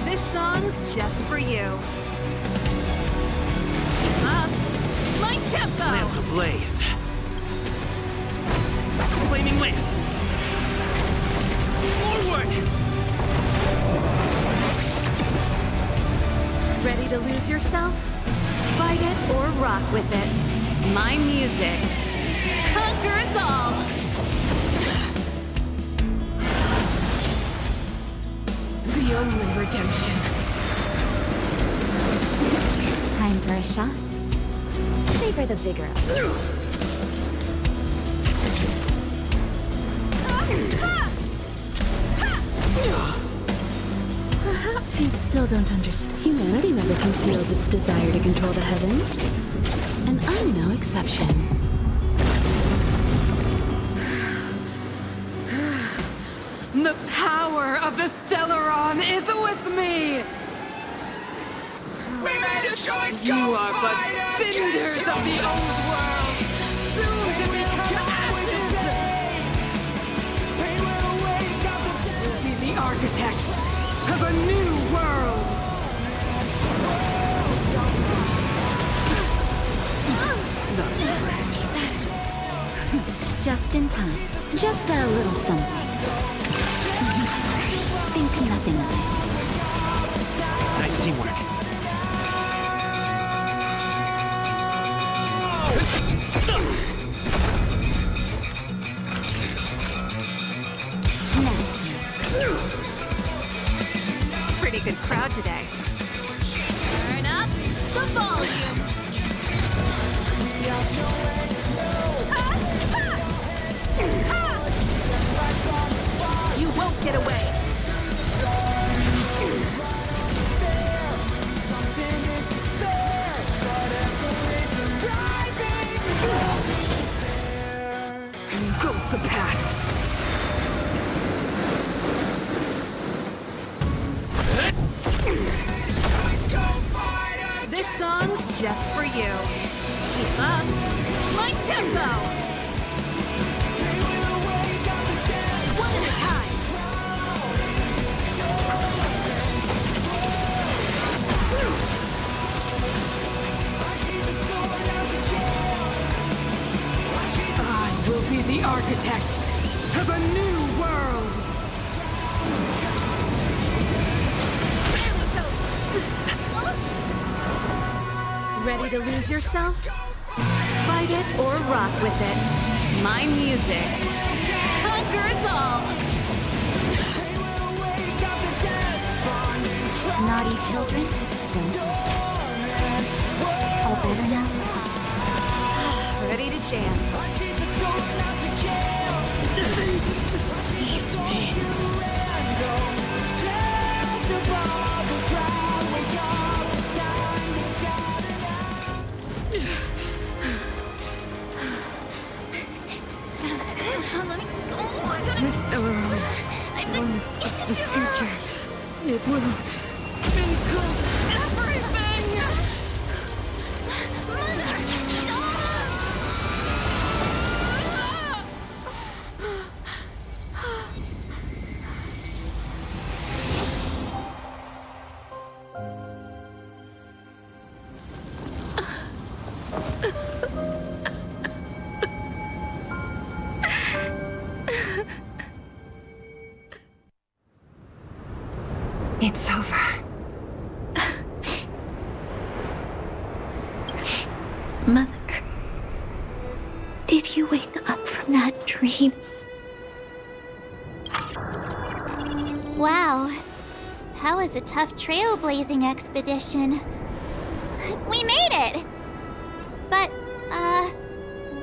This song's just for you. Keep up. My tempo! Lance ablaze. Flaming lance. Forward! Ready to lose yourself? Fight it or rock with it. My music conquers all! The only redemption. Time for a shot. Savor the vigor of it. Perhaps you still don't understand. Humanity never conceals its desire to control the heavens. And I'm no exception. The power of the Stellaron is with me! We made a choice. You are but cinders of the old world, soon to become ashes! We'll be the architects of a new world! Just in time. Just a little something. Think nothing of it. Nice teamwork. Pretty good crowd today. Turn up the volume. You won't get away. Engulf the past. This song's just for you. Keep up. My tempo. One at a time. I will be the architect of a new world! Ready to lose yourself? Fight it or rock with it. My music conquers all! Naughty children? All better now? Ready to jam. Deceived me. This Stellaron promised us the future. It will engulf everything! It's over. Mother, did you wake up from that dream? Wow. That was a tough trailblazing expedition. We made it! But,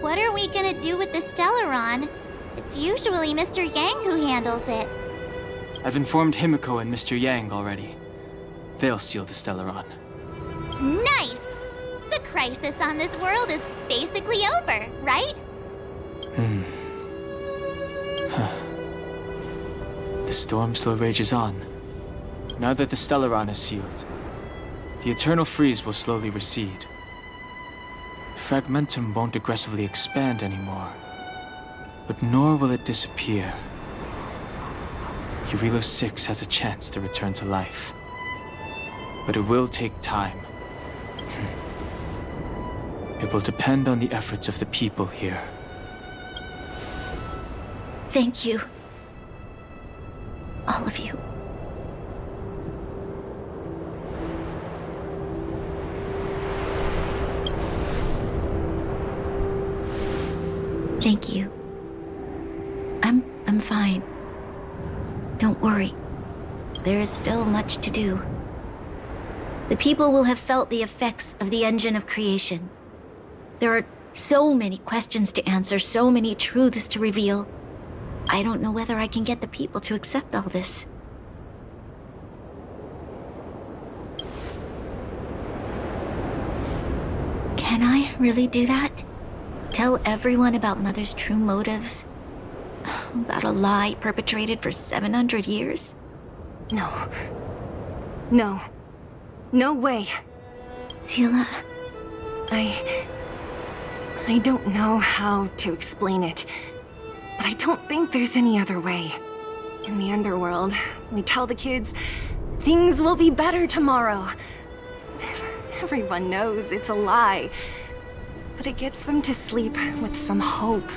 what are we gonna do with the Stellaron? It's usually Mr. Yang who handles it. I've informed Himiko and Mr. Yang already. They'll steal the Stellaron. Nice! The crisis on this world is basically over, right? Huh. the storm still rages on. Now that the Stellaron is sealed, the eternal freeze will slowly recede. Fragmentum won't aggressively expand anymore, but nor will it disappear. Eurilo 6 has a chance to return to life, but it will take time. It will depend on the efforts of the people here. Thank you. All of you. Thank you. I'm fine. Don't worry. There is still much to do. The people will have felt the effects of the engine of creation. There are so many questions to answer, so many truths to reveal. I don't know whether I can get the people to accept all this. Can I really do that? Tell everyone about Mother's true motives? About a lie perpetrated for 700 years? No. No. No way. Seele. I don't know how to explain it, but I don't think there's any other way. In the underworld, we tell the kids, things will be better tomorrow. Everyone knows it's a lie, but it gets them to sleep with some hope.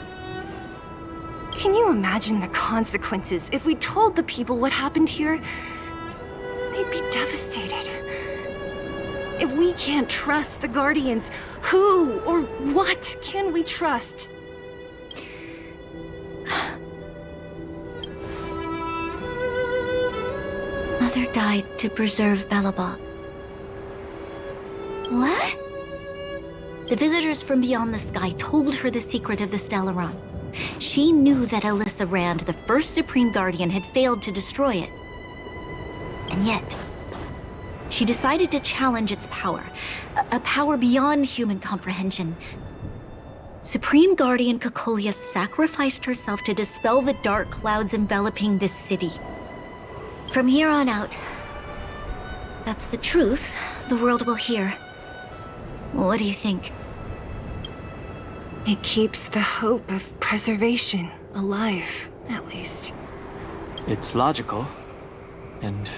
Can you imagine the consequences if we told the people what happened here? They'd be devastated. If we can't trust the Guardians, who or what can we trust? Mother died to preserve Belobog. What? The visitors from beyond the sky told her the secret of the Stellaron. She knew that Alyssa Rand, the first Supreme Guardian, had failed to destroy it. And yet, she decided to challenge its power. A power beyond human comprehension. Supreme Guardian Cocolia sacrificed herself to dispel the dark clouds enveloping this city. From here on out, that's the truth the world will hear. What do you think? It keeps the hope of preservation alive, at least. It's logical, and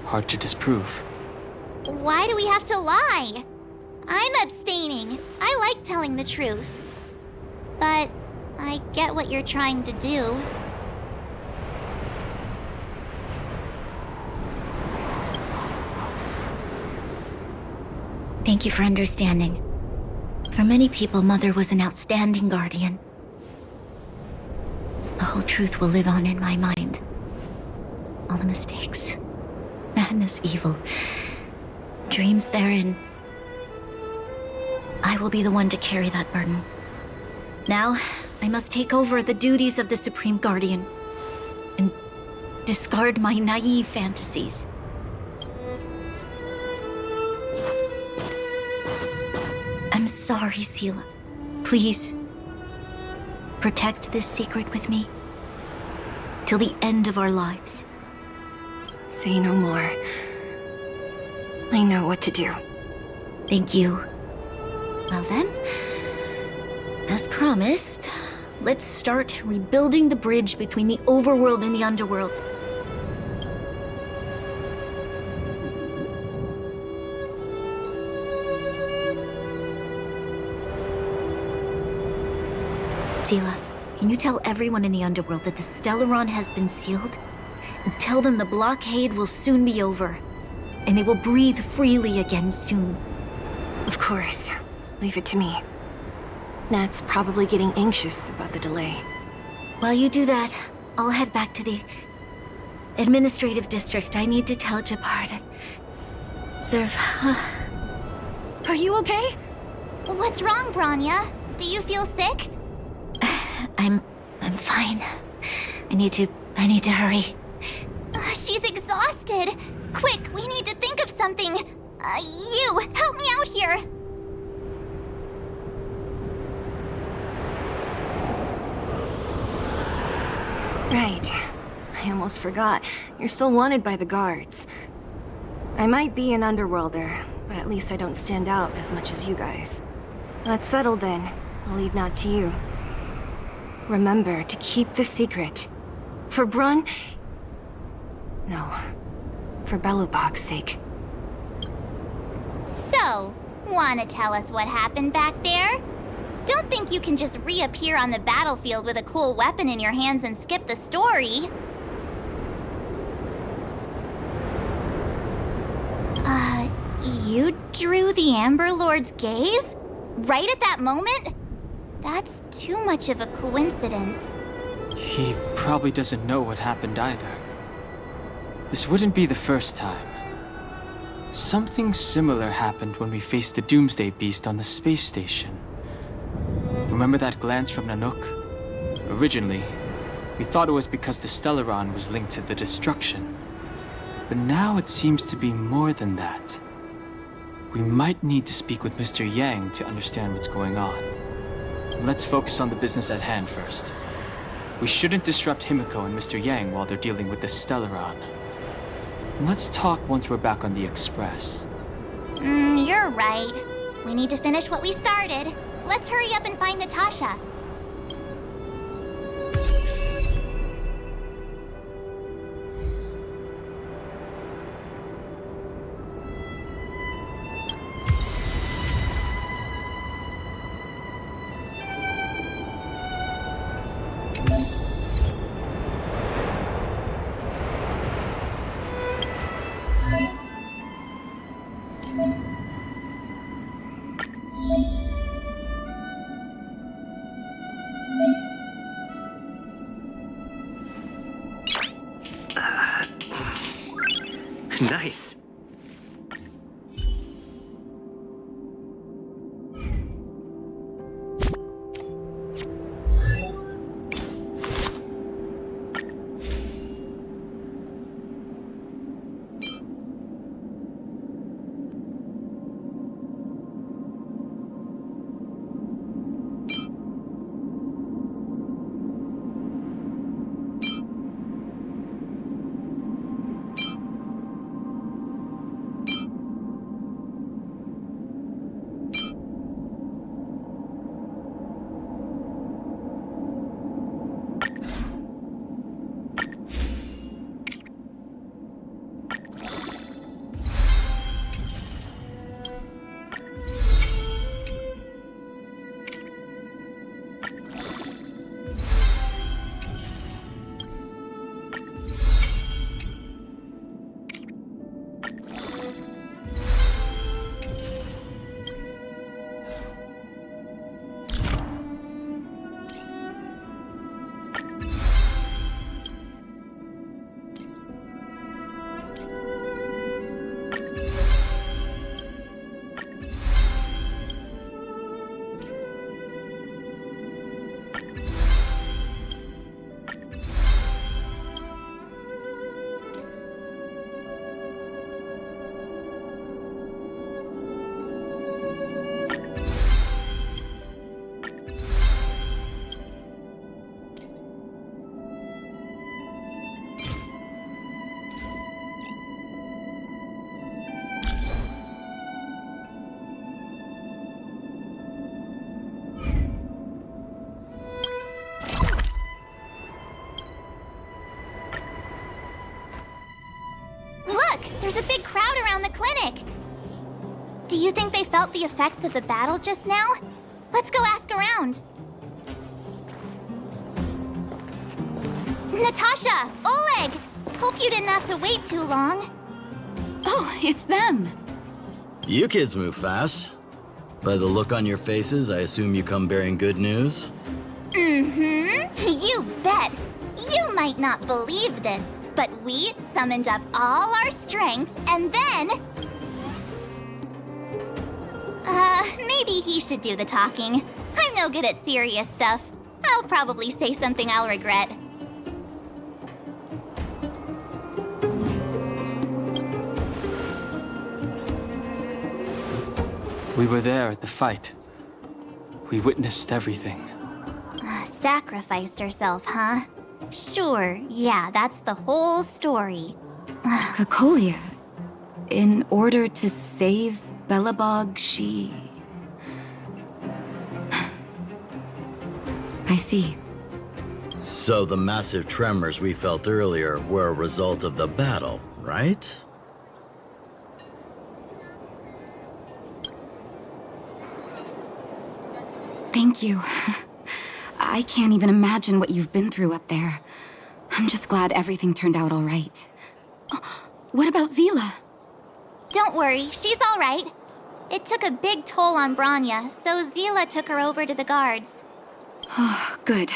hard to disprove. Why do we have to lie? I'm abstaining. I like telling the truth. But I get what you're trying to do. Thank you for understanding. For many people, Mother was an outstanding guardian. The whole truth will live on in my mind. All the mistakes, madness, evil, dreams therein. I will be the one to carry that burden. Now, I must take over the duties of the Supreme Guardian and discard my naive fantasies. I'm sorry, Seele. Please, protect this secret with me till the end of our lives. Say no more. I know what to do. Thank you. Well then, as promised, let's start rebuilding the bridge between the overworld and the underworld. Seele, can you tell everyone in the underworld that the Stellaron has been sealed? And tell them the blockade will soon be over, and they will breathe freely again soon. Of course. Leave it to me. Nat's probably getting anxious about the delay. While you do that, I'll head back to the administrative district. I need to tell Jabard and serve. Are you okay? What's wrong, Bronya? Do you feel sick? I'm fine. I need to hurry. She's exhausted. Quick, we need to think of something. You, help me out here. Right. I almost forgot. You're still wanted by the guards. I might be an underworlder, but at least I don't stand out as much as you guys. That's settled then. I'll leave that to you. Remember to keep the secret. For Brun... No. For Belobog's sake. So, wanna tell us what happened back there? Don't think you can just reappear on the battlefield with a cool weapon in your hands and skip the story. You drew the Amber Lord's gaze? Right at that moment? That's too much of a coincidence. He probably doesn't know what happened either. This wouldn't be the first time. Something similar happened when we faced the Doomsday Beast on the space station. Remember that glance from Nanook? Originally, we thought it was because the Stellaron was linked to the destruction. But now it seems to be more than that. We might need to speak with Mr. Yang to understand what's going on. Let's focus on the business at hand first. We shouldn't disrupt Himiko and Mr. Yang while they're dealing with the Stellaron. Let's talk once we're back on the Express. You're right. We need to finish what we started. Let's hurry up and find Natasha. Nice. There's a big crowd around the clinic. Do you think they felt the effects of the battle just now? Let's go ask around. Natasha! Oleg! Hope you didn't have to wait too long. Oh, it's them. You kids move fast. By the look on your faces, I assume you come bearing good news? You bet. You might not believe this, but we summoned up all our strength and then... maybe he should do the talking. I'm no good at serious stuff. I'll probably say something I'll regret. We were there at the fight. We witnessed everything. Sacrificed herself, huh? Sure, yeah, that's the whole story. Cocolia, in order to save Belobog, she... I see. So the massive tremors we felt earlier were a result of the battle, right? Thank you. I can't even imagine what you've been through up there. I'm just glad everything turned out all right. What about Zila? Don't worry, she's all right. It took a big toll on Branya, so Zila took her over to the guards. Oh, good.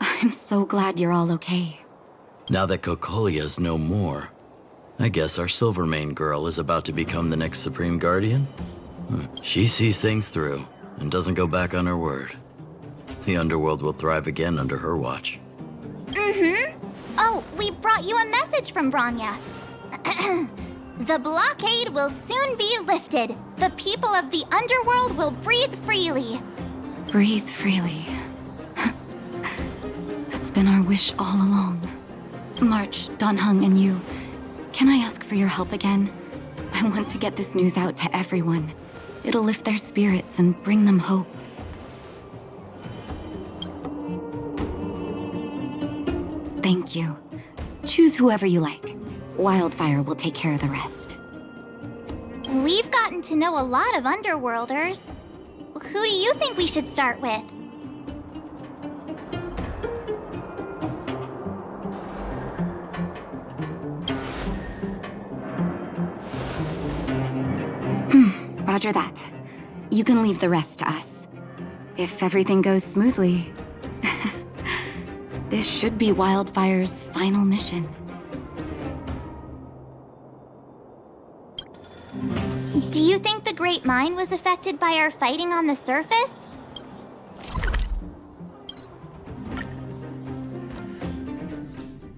I'm so glad you're all okay. Now that Cocolia's no more, I guess our Silvermane girl is about to become the next Supreme Guardian? She sees things through and doesn't go back on her word. The underworld will thrive again under her watch. Oh, we brought you a message from Branya. The blockade will soon be lifted. The people of the underworld will breathe freely. Breathe freely. That's been our wish all along. March, Donhung, and you, can I ask for your help again? I want to get this news out to everyone. It'll lift their spirits and bring them hope. Thank you. Choose whoever you like. Wildfire will take care of the rest. We've gotten to know a lot of Underworlders. Who do you think we should start with? Roger that. You can leave the rest to us. If everything goes smoothly, this should be Wildfire's final mission. Do you think the Great Mine was affected by our fighting on the surface?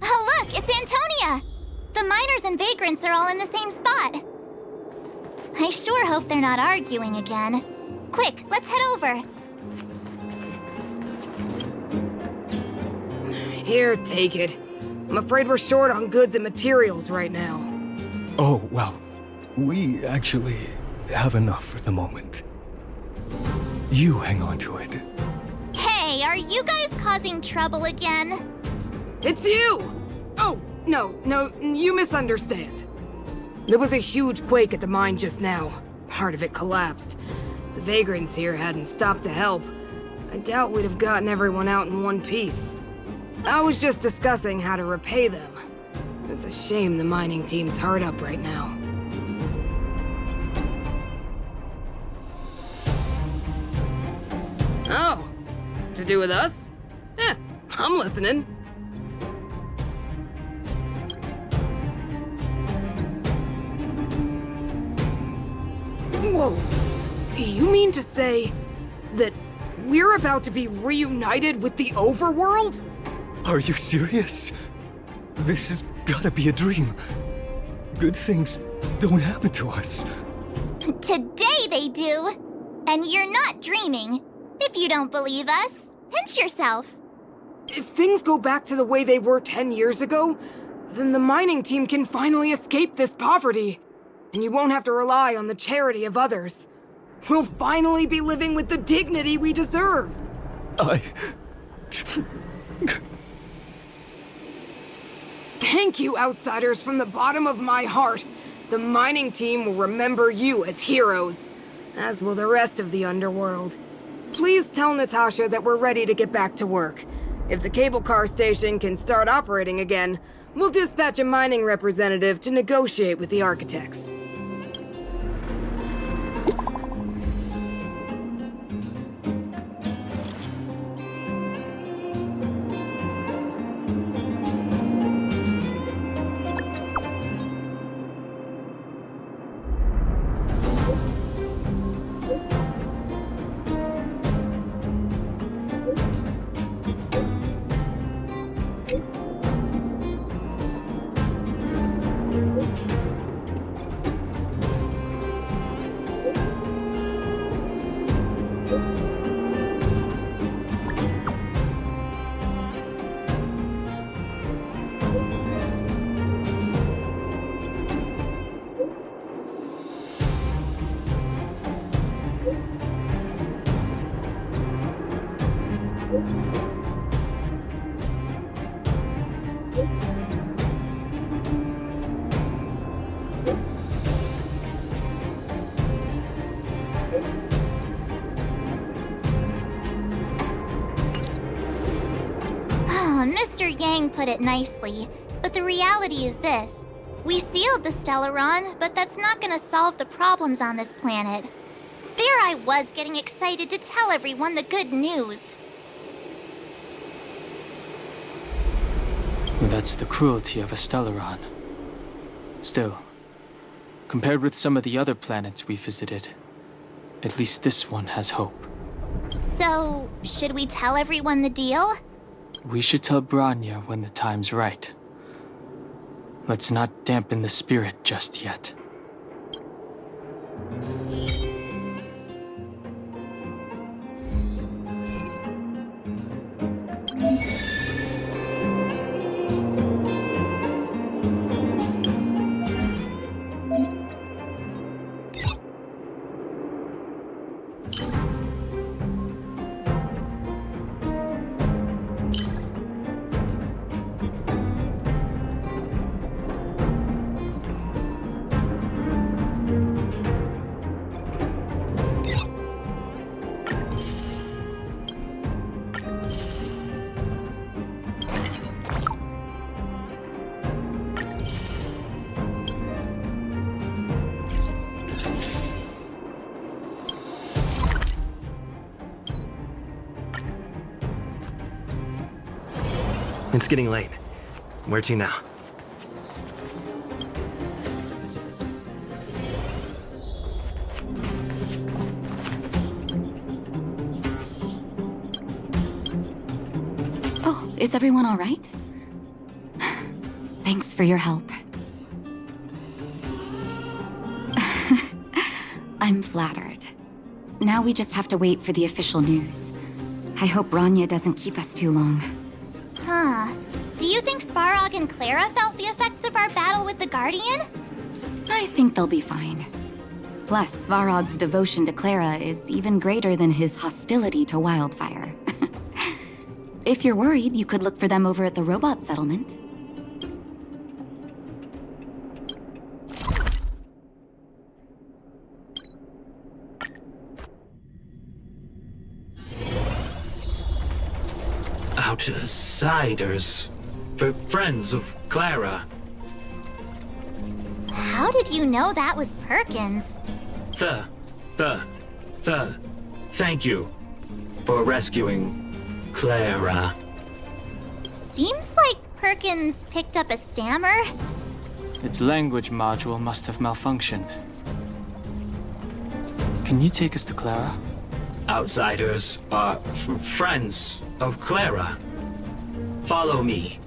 Oh, look, it's Antonia! The miners and vagrants are all in the same spot. I sure hope they're not arguing again. Quick, let's head over. Here, take it. I'm afraid we're short on goods and materials right now. Oh, well, we actually have enough for the moment. You hang on to it. Hey, are you guys causing trouble again? It's you! Oh, no, you misunderstand. There was a huge quake at the mine just now. Part of it collapsed. The vagrants here hadn't stopped to help. I doubt we'd have gotten everyone out in one piece. I was just discussing how to repay them. It's a shame the mining team's hard up right now. Oh, to do with us? I'm listening. Whoa, you mean to say that we're about to be reunited with the overworld? Are you serious? This has gotta be a dream. Good things don't happen to us. Today they do. And you're not dreaming. If you don't believe us, pinch yourself. If things go back to the way they were 10 years ago, then the mining team can finally escape this poverty. And you won't have to rely on the charity of others. We'll finally be living with the dignity we deserve. Thank you, outsiders, from the bottom of my heart. The mining team will remember you as heroes, as will the rest of the underworld. Please tell Natasha that we're ready to get back to work. If the cable car station can start operating again, we'll dispatch a mining representative to negotiate with the architects. Mr. Yang put it nicely, but the reality is this. We sealed the Stellaron, but that's not gonna solve the problems on this planet. There I was getting excited to tell everyone the good news. That's the cruelty of a Stellaron. Still, compared with some of the other planets we visited, at least this one has hope. So, should we tell everyone the deal? We should tell Bronya when the time's right. Let's not dampen the spirit just yet. It's getting late. Where to now? Oh, is everyone all right? Thanks for your help. I'm flattered. Now we just have to wait for the official news. I hope Bronya doesn't keep us too long. Huh. Do you think Svarog and Clara felt the effects of our battle with the Guardian? I think they'll be fine. Plus, Svarog's devotion to Clara is even greater than his hostility to Wildfire. If you're worried, you could look for them over at the robot settlement. Outsiders. For friends of Clara. How did you know that was Perkins? Thank you for rescuing Clara. Seems like Perkins picked up a stammer. Its language module must have malfunctioned. Can you take us to Clara? Outsiders are friends of Clara. Follow me.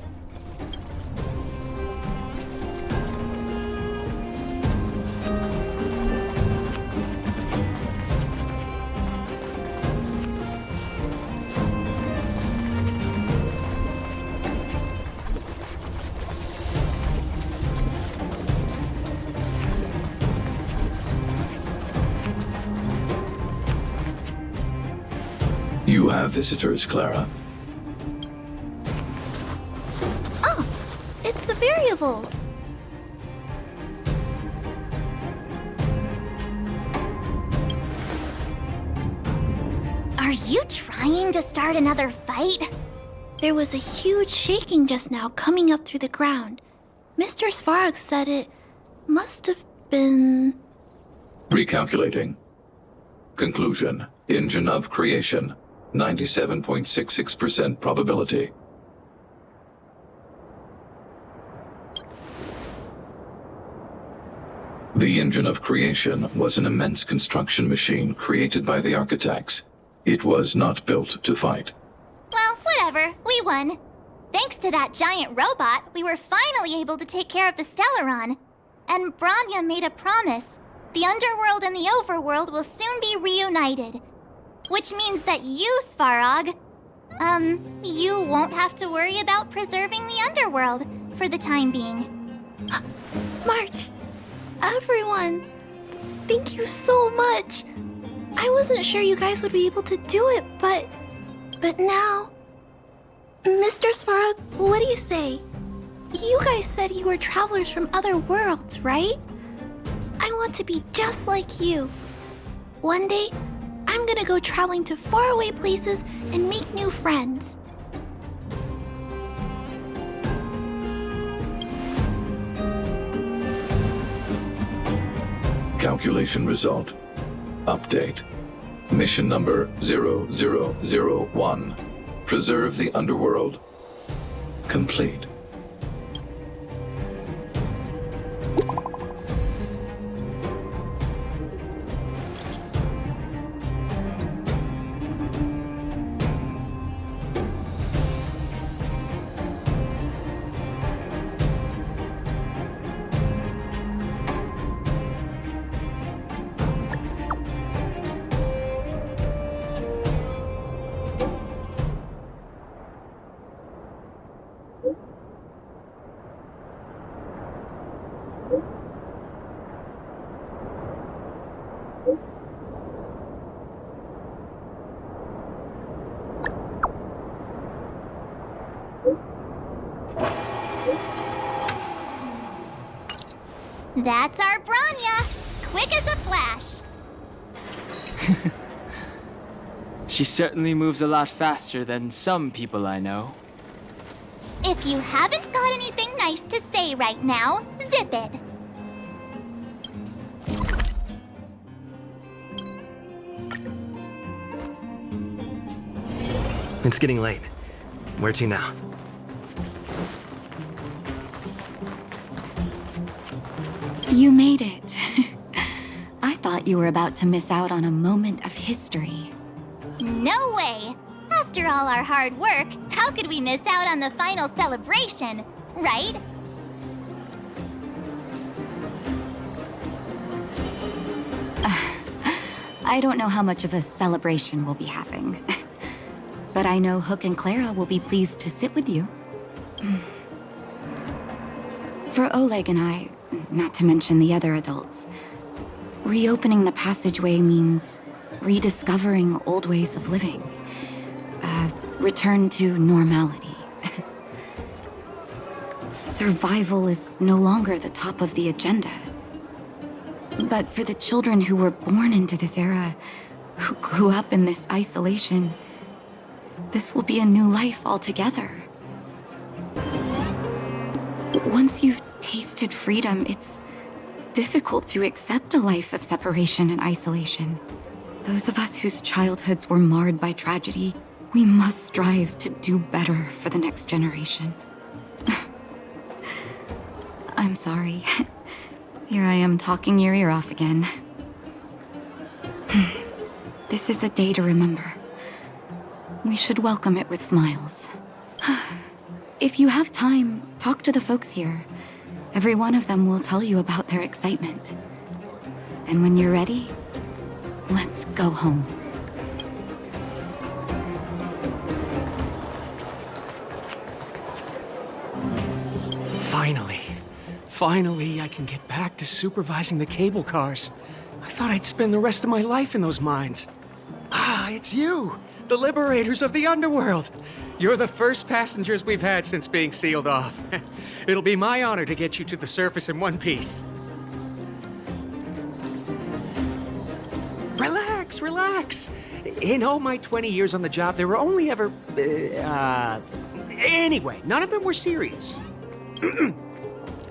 You have visitors, Clara. Oh, it's the variables. Are you trying to start another fight? There was a huge shaking just now coming up through the ground. Mr. Svarog said it must have been... Recalculating. Conclusion. Engine of creation. 97.66% probability. The engine of creation was an immense construction machine created by the architects. It was not built to fight. Well, whatever. We won. Thanks to that giant robot, we were finally able to take care of the Stellaron. And Bronya made a promise. The underworld and the overworld will soon be reunited. Which means that you, Svarog, you won't have to worry about preserving the underworld for the time being. March, everyone, thank you so much. I wasn't sure you guys would be able to do it, but But now... Mr. Svara, what do you say? You guys said you were travelers from other worlds, right? I want to be just like you. One day, I'm gonna go traveling to faraway places and make new friends. Calculation result. Update. Mission number 0001. Preserve the underworld. Complete. That's our Branya! Quick as a flash! She certainly moves a lot faster than some people I know. If you haven't got anything nice to say right now, zip it! It's getting late. Where to now? You made it. I thought you were about to miss out on a moment of history. No way! After all our hard work, how could we miss out on the final celebration, right? I don't know how much of a celebration we'll be having. But I know Hook and Clara will be pleased to sit with you. For Oleg and I, not to mention the other adults, reopening the passageway means rediscovering old ways of living. Return to normality. Survival is no longer the top of the agenda. But for the children who were born into this era, who grew up in this isolation, this will be a new life altogether. Once you've tasted freedom, it's difficult to accept a life of separation and isolation. Those of us whose childhoods were marred by tragedy, we must strive to do better for the next generation. I'm sorry. Here I am talking your ear off again. This is a day to remember. We should welcome it with smiles. If you have time, talk to the folks here. Every one of them will tell you about their excitement. Then when you're ready, let's go home. Finally, I can get back to supervising the cable cars. I thought I'd spend the rest of my life in those mines. Ah, it's you, the liberators of the underworld. You're the first passengers we've had since being sealed off. It'll be my honor to get you to the surface in one piece. Relax. In all my 20 years on the job, there were only ever... Anyway, none of them were serious.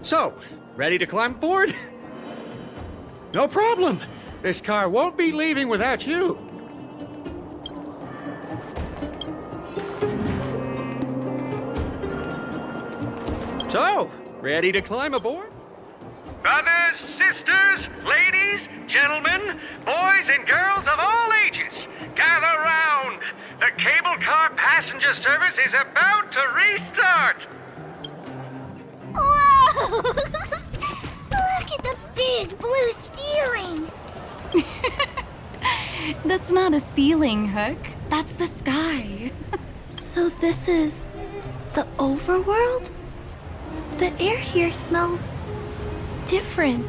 So, ready to climb aboard? No problem. This car won't be leaving without you. So, ready to climb aboard? Brothers, sisters, ladies, gentlemen, boys and girls of all ages, gather round. The cable car passenger service is about to restart. Whoa! Look at the big blue ceiling! That's not a ceiling, Hook. That's the sky. So this is the overworld? The air here smells different.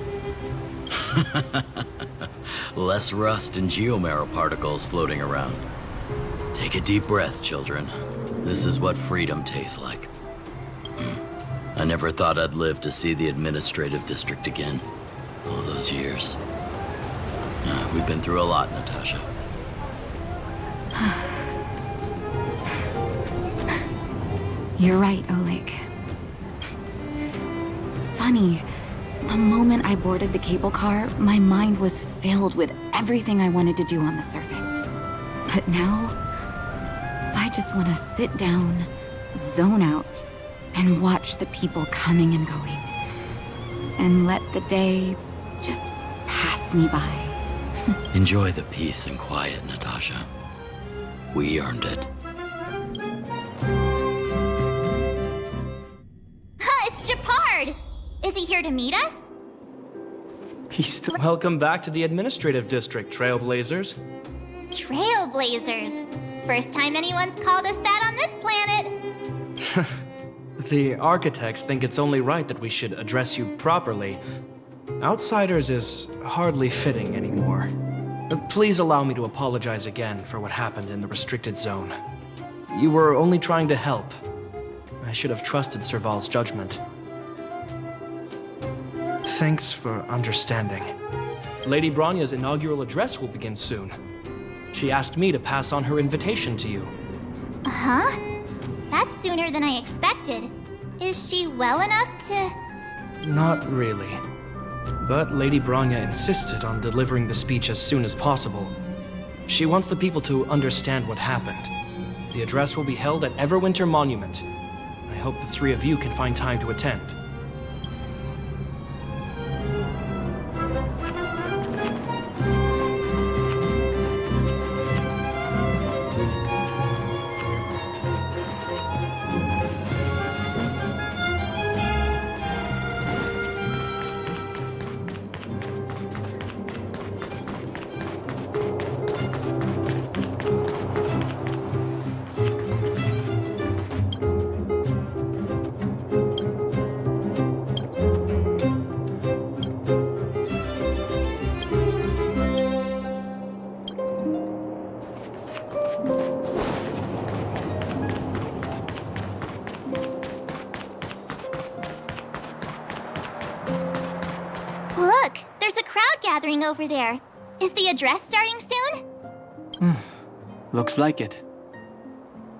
Less rust and geomarrow particles floating around. Take a deep breath, children. This is what freedom tastes like. I never thought I'd live to see the administrative district again. All those years. We've been through a lot, Natasha. You're right, Oleg. It's funny. The moment I boarded the cable car, my mind was filled with everything I wanted to do on the surface. But now, I just want to sit down, zone out, and watch the people coming and going. And let the day just pass me by. Enjoy the peace and quiet, Natasha. We earned it. It's Japard! Is he here to meet us? He's still. Welcome back to the administrative district, Trailblazers. Trailblazers. First time anyone's called us that on this planet. The architects think it's only right that we should address you properly. Outsiders is hardly fitting anymore. Please allow me to apologize again for what happened in the restricted zone. You were only trying to help. I should have trusted Serval's judgment. Thanks for understanding. Lady Bronya's inaugural address will begin soon. She asked me to pass on her invitation to you. Huh? That's sooner than I expected. Is she well enough to... Not really. But Lady Bronya insisted on delivering the speech as soon as possible. She wants the people to understand what happened. The address will be held at Everwinter Monument. I hope the three of you can find time to attend. Look! There's a crowd gathering over there. Is the address starting soon? Looks like it.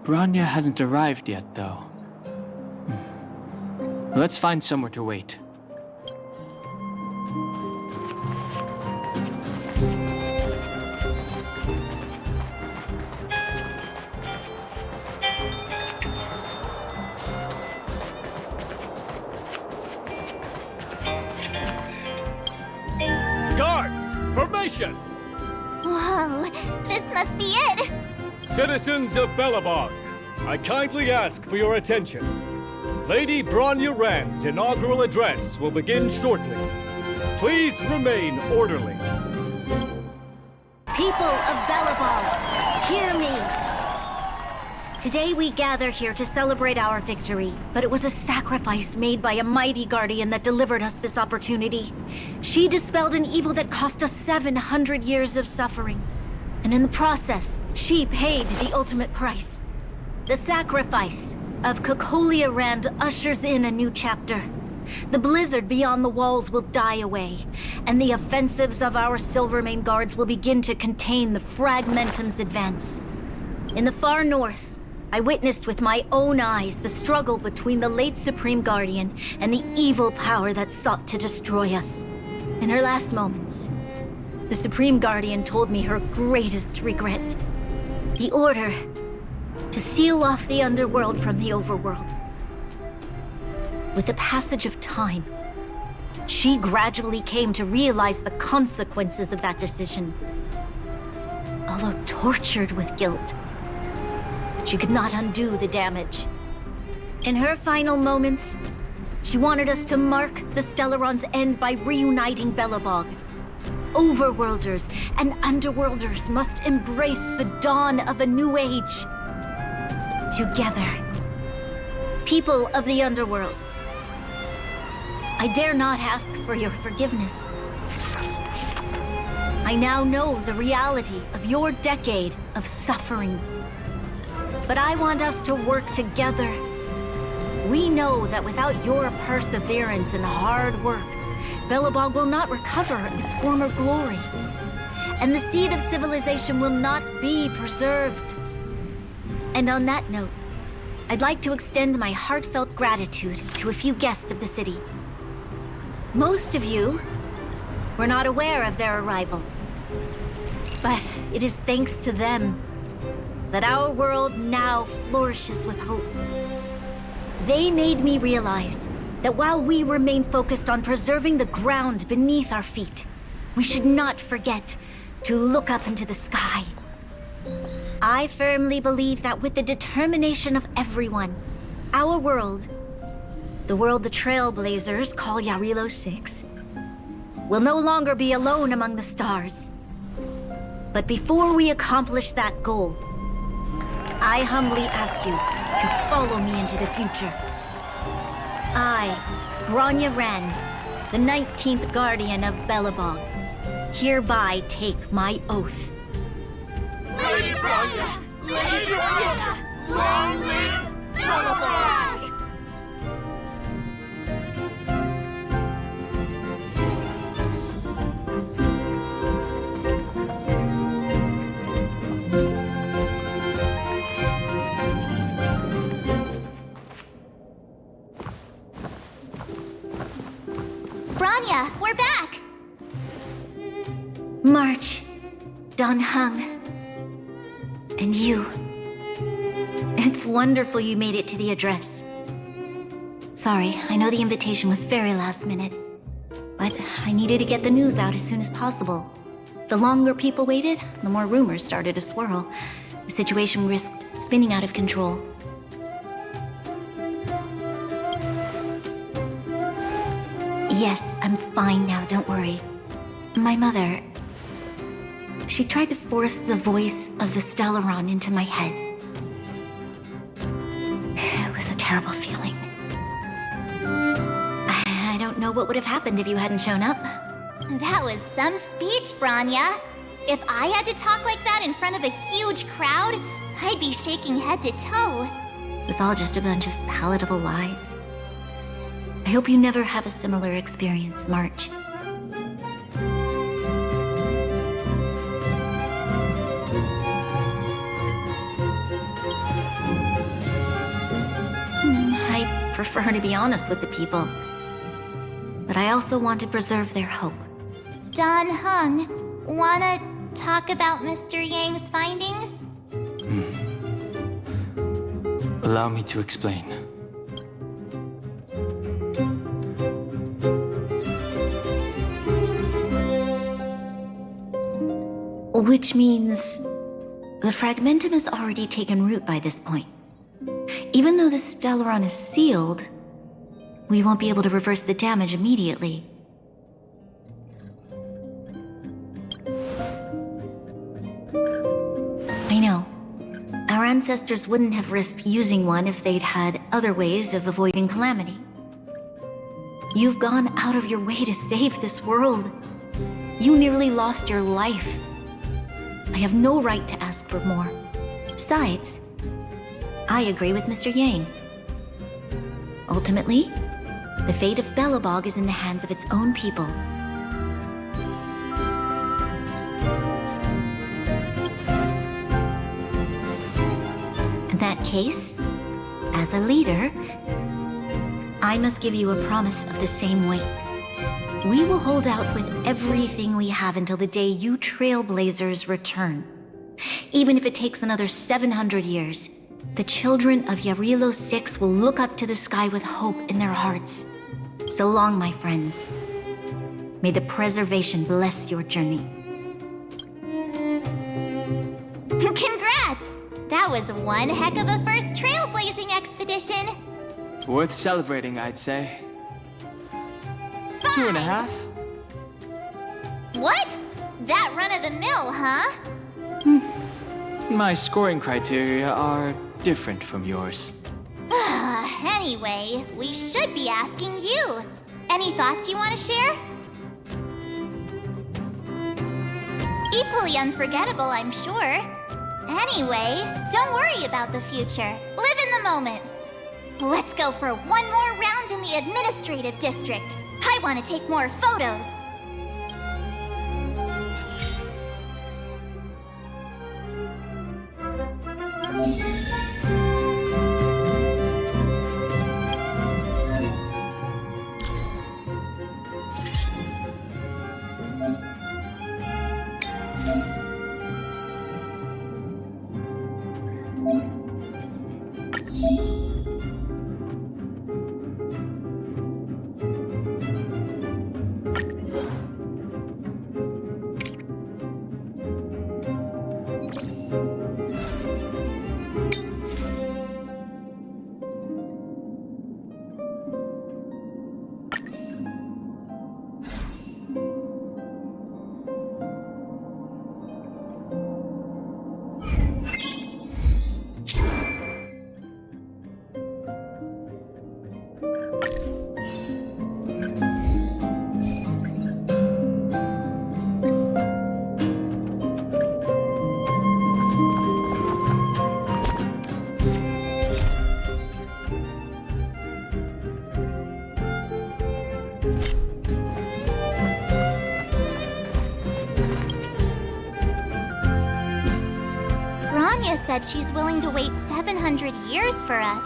Bronya hasn't arrived yet, though. Let's find somewhere to wait. Guards! Formation! Whoa, this must be it! Citizens of Belobog, I kindly ask for your attention. Lady Bronya Rand's inaugural address will begin shortly. Please remain orderly. People of Belobog, hear me! Today we gather here to celebrate our victory, but it was a sacrifice made by a mighty guardian that delivered us this opportunity. She dispelled an evil that cost us 700 years of suffering. And in the process, she paid the ultimate price. The sacrifice of Cocolia Rand ushers in a new chapter. The blizzard beyond the walls will die away, and the offensives of our Silvermane guards will begin to contain the Fragmentum's advance. In the far north, I witnessed with my own eyes the struggle between the late Supreme Guardian and the evil power that sought to destroy us. In her last moments, the Supreme Guardian told me her greatest regret. The order to seal off the underworld from the overworld. With the passage of time, she gradually came to realize the consequences of that decision. Although tortured with guilt, she could not undo the damage. In her final moments, she wanted us to mark the Stellaron's end by reuniting Belobog. Overworlders and Underworlders must embrace the dawn of a new age. Together. People of the Underworld, I dare not ask for your forgiveness. I now know the reality of your decade of suffering. But I want us to work together. We know that without your perseverance and hard work, Belobog will not recover its former glory. And the seed of civilization will not be preserved. And on that note, I'd like to extend my heartfelt gratitude to a few guests of the city. Most of you were not aware of their arrival. But it is thanks to them that our world now flourishes with hope. They made me realize that while we remain focused on preserving the ground beneath our feet, we should not forget to look up into the sky. I firmly believe that with the determination of everyone, our world, the world the Trailblazers call Yarilo 6, will no longer be alone among the stars. But before we accomplish that goal, I humbly ask you to follow me into the future. I, Bronya Rand, the 19th Guardian of Belobog, hereby take my oath. Lady Bronya! Lady Bronya! Long live Belobog! Bronya, we're back! March, Dan Heng, and you. It's wonderful you made it to the address. Sorry, I know the invitation was very last minute, but I needed to get the news out as soon as possible. The longer people waited, the more rumors started to swirl. The situation risked spinning out of control. Yes, I'm fine now, don't worry. My mother... she tried to force the voice of the Stellaron into my head. It was a terrible feeling. I don't know what would have happened if you hadn't shown up. That was some speech, Bronya. If I had to talk like that in front of a huge crowd, I'd be shaking head to toe. It was all just a bunch of palatable lies. I hope you never have a similar experience, March. I prefer to be honest with the people. But I also want to preserve their hope. Dan Heng, wanna talk about Mr. Yang's findings? Allow me to explain. Which means the Fragmentum has already taken root by this point. Even though the Stellaron is sealed, we won't be able to reverse the damage immediately. I know. Our ancestors wouldn't have risked using one if they'd had other ways of avoiding calamity. You've gone out of your way to save this world. You nearly lost your life. I have no right to ask for more. Besides, I agree with Mr. Yang. Ultimately, the fate of Belobog is in the hands of its own people. In that case, as a leader, I must give you a promise of the same weight. We will hold out with everything we have until the day you Trailblazers return. Even if it takes another 700 years, the children of Yarilo 6 will look up to the sky with hope in their hearts. So long, my friends. May the preservation bless your journey. Congrats! That was one heck of a first trailblazing expedition. Worth celebrating, I'd say. 2.5? What? That run of the mill, huh? My scoring criteria are different from yours. Anyway, we should be asking you. Any thoughts you want to share? equally unforgettable, I'm sure. Anyway, don't worry about the future. Live in the moment. Let's go for one more round in the administrative district. I want to take more photos. Bronya said she's willing to wait 700 years for us.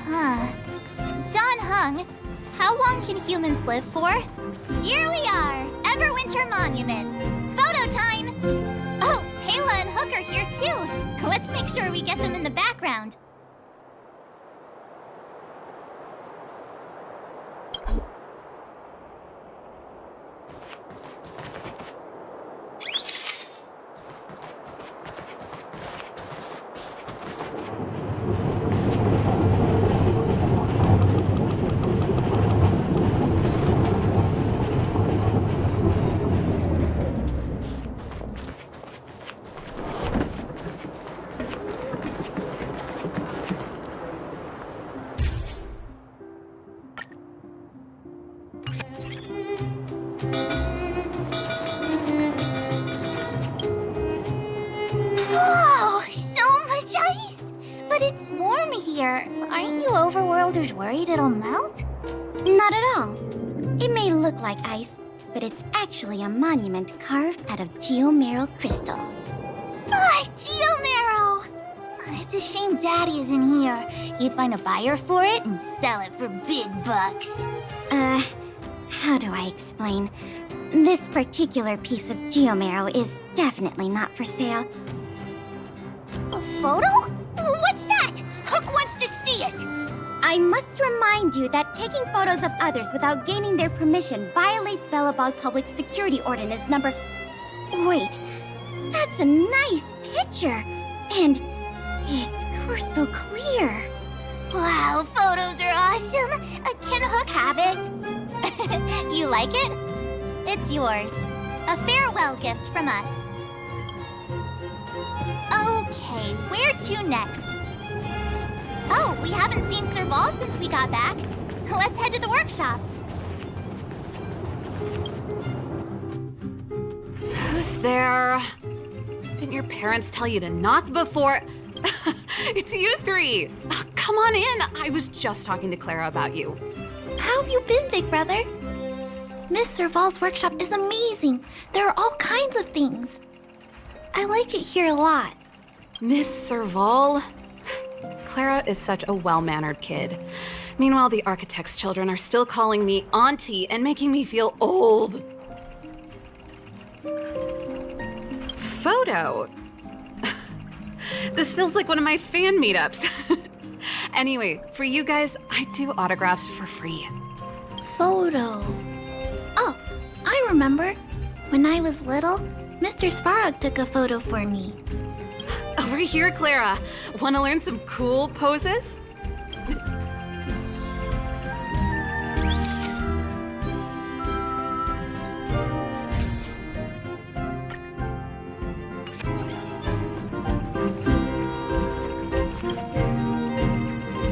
Huh. Don Hung, how long can humans live for? Here we are, Everwinter Monument. Photo time! Oh, Pela and Hook are here too. Let's make sure we get them in the background. Whoa, so much ice! But it's warm here. Aren't you overworlders worried it'll melt? Not at all. It may look like ice, but it's actually a monument carved out of geomeral crystal. Ah, Geomarrow! It's a shame Daddy isn't here. He'd find a buyer for it and sell it for big bucks. How do I explain? This particular piece of geomarrow is definitely not for sale. A photo? What's that? Hook wants to see it! I must remind you that taking photos of others without gaining their permission violates Belobog Public Security Ordinance number... Wait, that's a nice picture! And it's crystal clear. Wow, photos are awesome! Can Hook have it? You like it? It's yours. A farewell gift from us. Okay, where to next? Oh, we haven't seen Serval since we got back. Let's head to the workshop. Who's there? Didn't your parents tell you to knock before... It's you three! Come on in! I was just talking to Clara about you. How have you been, big brother? Miss Serval's workshop is amazing. There are all kinds of things. I like it here a lot. Miss Serval? Clara is such a well-mannered kid. Meanwhile, the architect's children are still calling me auntie and making me feel old. Photo? This feels like one of my fan meetups. Anyway, for you guys, I do autographs for free. Photo. Oh, I remember. When I was little, Mr. Svarog took a photo for me. Over here, Clara. Want to learn some cool poses?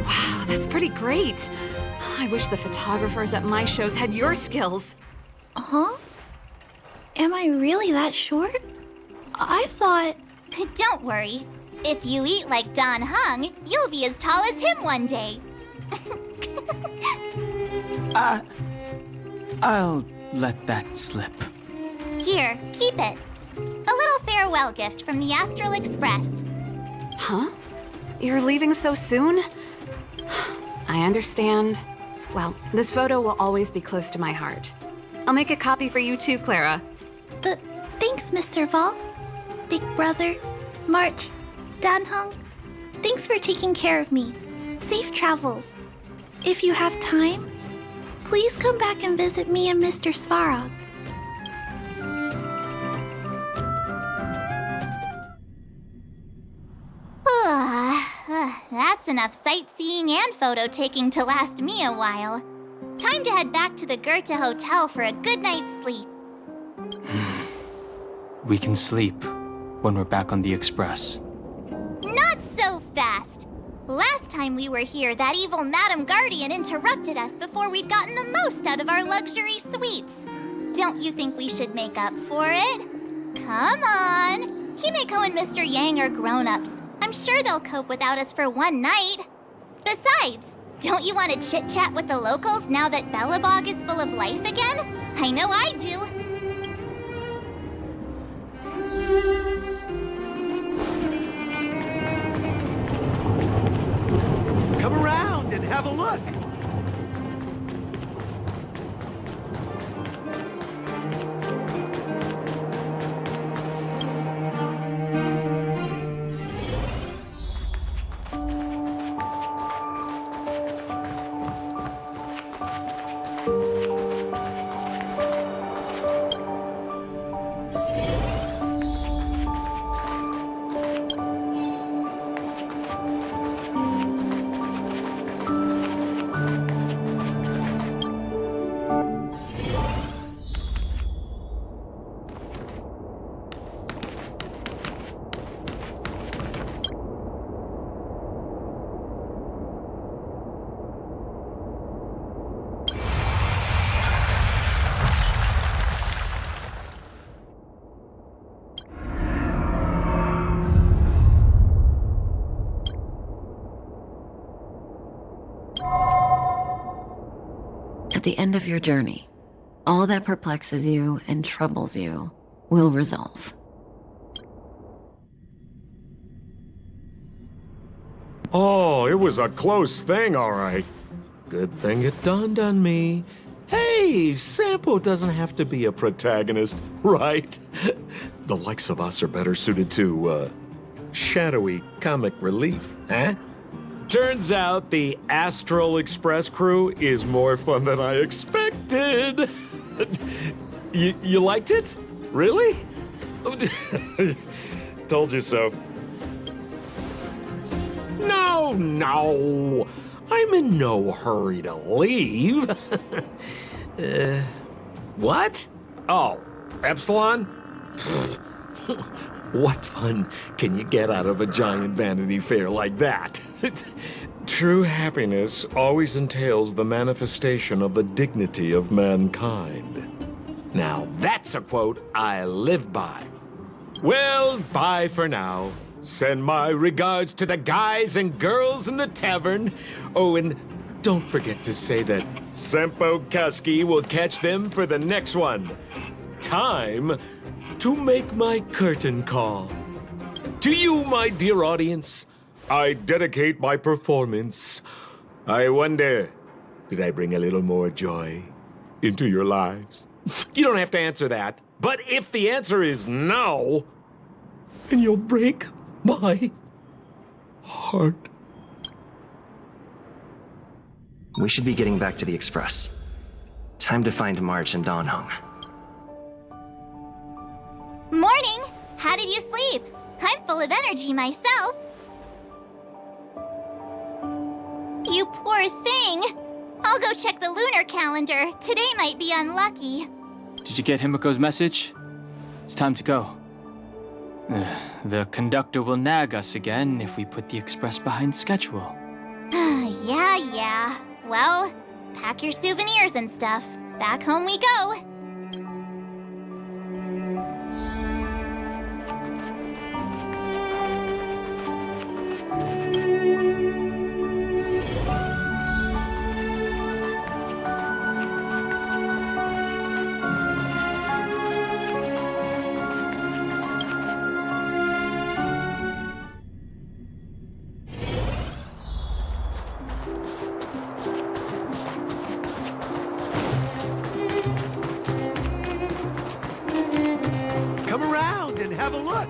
Wow, that's pretty great. I wish the photographers at my shows had your skills. Huh? Am I really that short? I thought... Don't worry. If you eat like Don Hung, you'll be as tall as him one day. I'll let that slip. Here, keep it. A little farewell gift from the Astral Express. Huh? You're leaving so soon? I understand. Well, this photo will always be close to my heart. I'll make a copy for you too, Clara. Thanks, Mr. Vol. Big Brother, March, Danhung. Thanks for taking care of me. Safe travels. If you have time, please come back and visit me and Mr. Svarog. That's enough sightseeing and photo taking to last me a while. Time to head back to the Goethe Hotel for a good night's sleep. We can sleep when we're back on the Express. Not so fast! Last time we were here, that evil Madam Guardian interrupted us before we'd gotten the most out of our luxury suites. Don't you think we should make up for it? Come on! Himeko and Mr. Yang are grown-ups. I'm sure they'll cope without us for one night. Besides, don't you want to chit-chat with the locals now that Belobog is full of life again? I know I do. Come around and have a look. At the end of your journey, all that perplexes you and troubles you will resolve. Oh, it was a close thing, all right. Good thing it dawned on me. Hey, Sampo doesn't have to be a protagonist, right? The likes of us are better suited to, shadowy comic relief, huh? Turns out the Astral Express crew is more fun than I expected. You liked it? Really? Told you so. No. I'm in no hurry to leave. What? Oh, Epsilon? What fun can you get out of a giant Vanity Fair like that? True happiness always entails the manifestation of the dignity of mankind. Now, that's a quote I live by. Well, bye for now. Send my regards to the guys and girls in the tavern. Oh, and don't forget to say that Sempo Kuski will catch them for the next one. Time to make my curtain call. To you, my dear audience, I dedicate my performance. I wonder, did I bring a little more joy into your lives? You don't have to answer that. But if the answer is no, then you'll break my heart. We should be getting back to the Express. Time to find March and Donhung. Morning! How did you sleep? I'm full of energy myself. You poor thing. I'll go check the lunar calendar. Today might be unlucky. Did you get Himiko's message? It's time to go. The conductor will nag us again if we put the Express behind schedule. Yeah. Well, pack your souvenirs and stuff. Back home we go. have a look.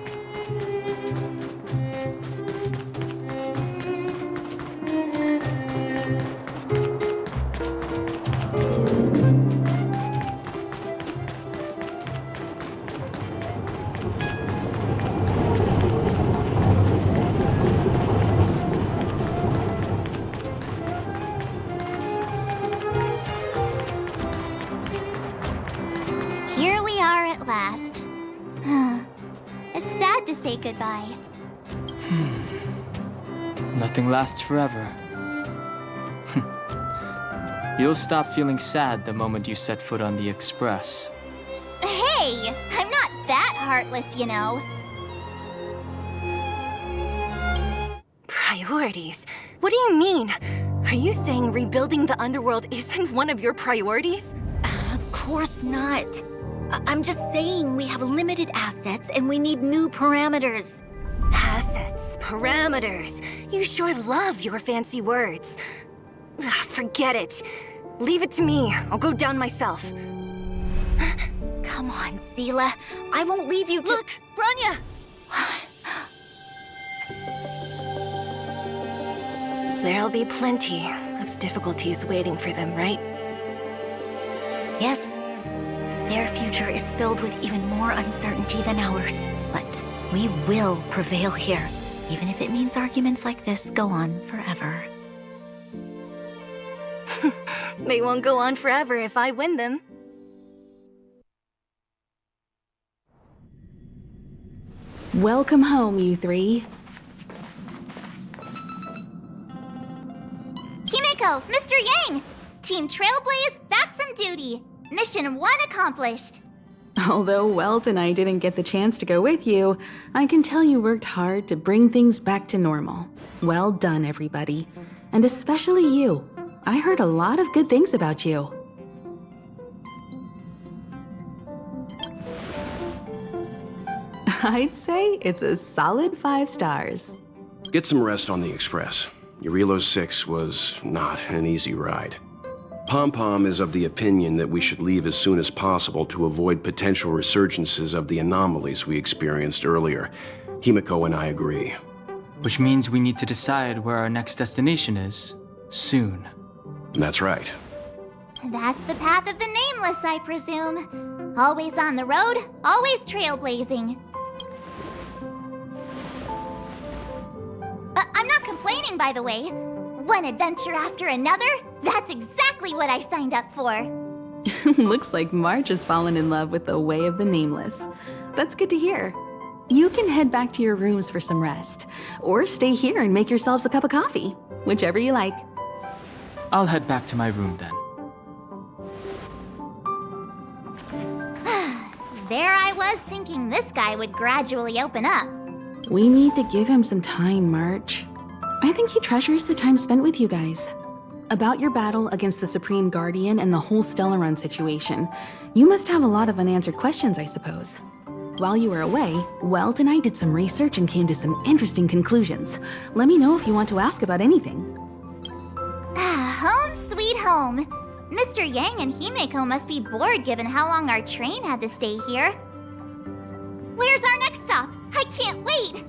Here we are at last. It's sad to say goodbye. Nothing lasts forever. You'll stop feeling sad the moment you set foot on the Express. Hey, I'm not that heartless, you know. Priorities? What do you mean? Are you saying rebuilding the underworld isn't one of your priorities? Of course not. I'm just saying we have limited assets and we need new parameters. Assets, parameters. You sure love your fancy words. Ugh, forget it. Leave it to me. I'll go down myself. Come on, Seela. I won't leave you to— Look, Branya! There'll be plenty of difficulties waiting for them, right? Yes. Their future is filled with even more uncertainty than ours. But we will prevail here, even if it means arguments like this go on forever. They won't go on forever if I win them. Welcome home, you three. Himeko, Mr. Yang! Team Trailblaze back from duty. Mission 1 accomplished. Although Welt and I didn't get the chance to go with you, I can tell you worked hard to bring things back to normal. Well done, everybody. And especially you. I heard a lot of good things about you. I'd say it's a solid 5 stars. Get some rest on the Express. Eurilo 6 was not an easy ride. Pom-Pom is of the opinion that we should leave as soon as possible to avoid potential resurgences of the anomalies we experienced earlier. Himeko and I agree. Which means we need to decide where our next destination is, soon. That's right. That's the path of the Nameless, I presume. Always on the road, always trailblazing. I'm not complaining, by the way. One adventure after another, that's exactly what I signed up for. Looks like March has fallen in love with the way of the Nameless. That's good to hear. You can head back to your rooms for some rest, or stay here and make yourselves a cup of coffee, whichever you like. I'll head back to my room then. There I was thinking this guy would gradually open up. We need to give him some time, March. I think he treasures the time spent with you guys. About your battle against the Supreme Guardian and the whole Stellaron situation, you must have a lot of unanswered questions, I suppose. While you were away, Welt and I did some research and came to some interesting conclusions. Let me know if you want to ask about anything. Home sweet home. Mr. Yang and Himeko must be bored given how long our train had to stay here. Where's our next stop? I can't wait!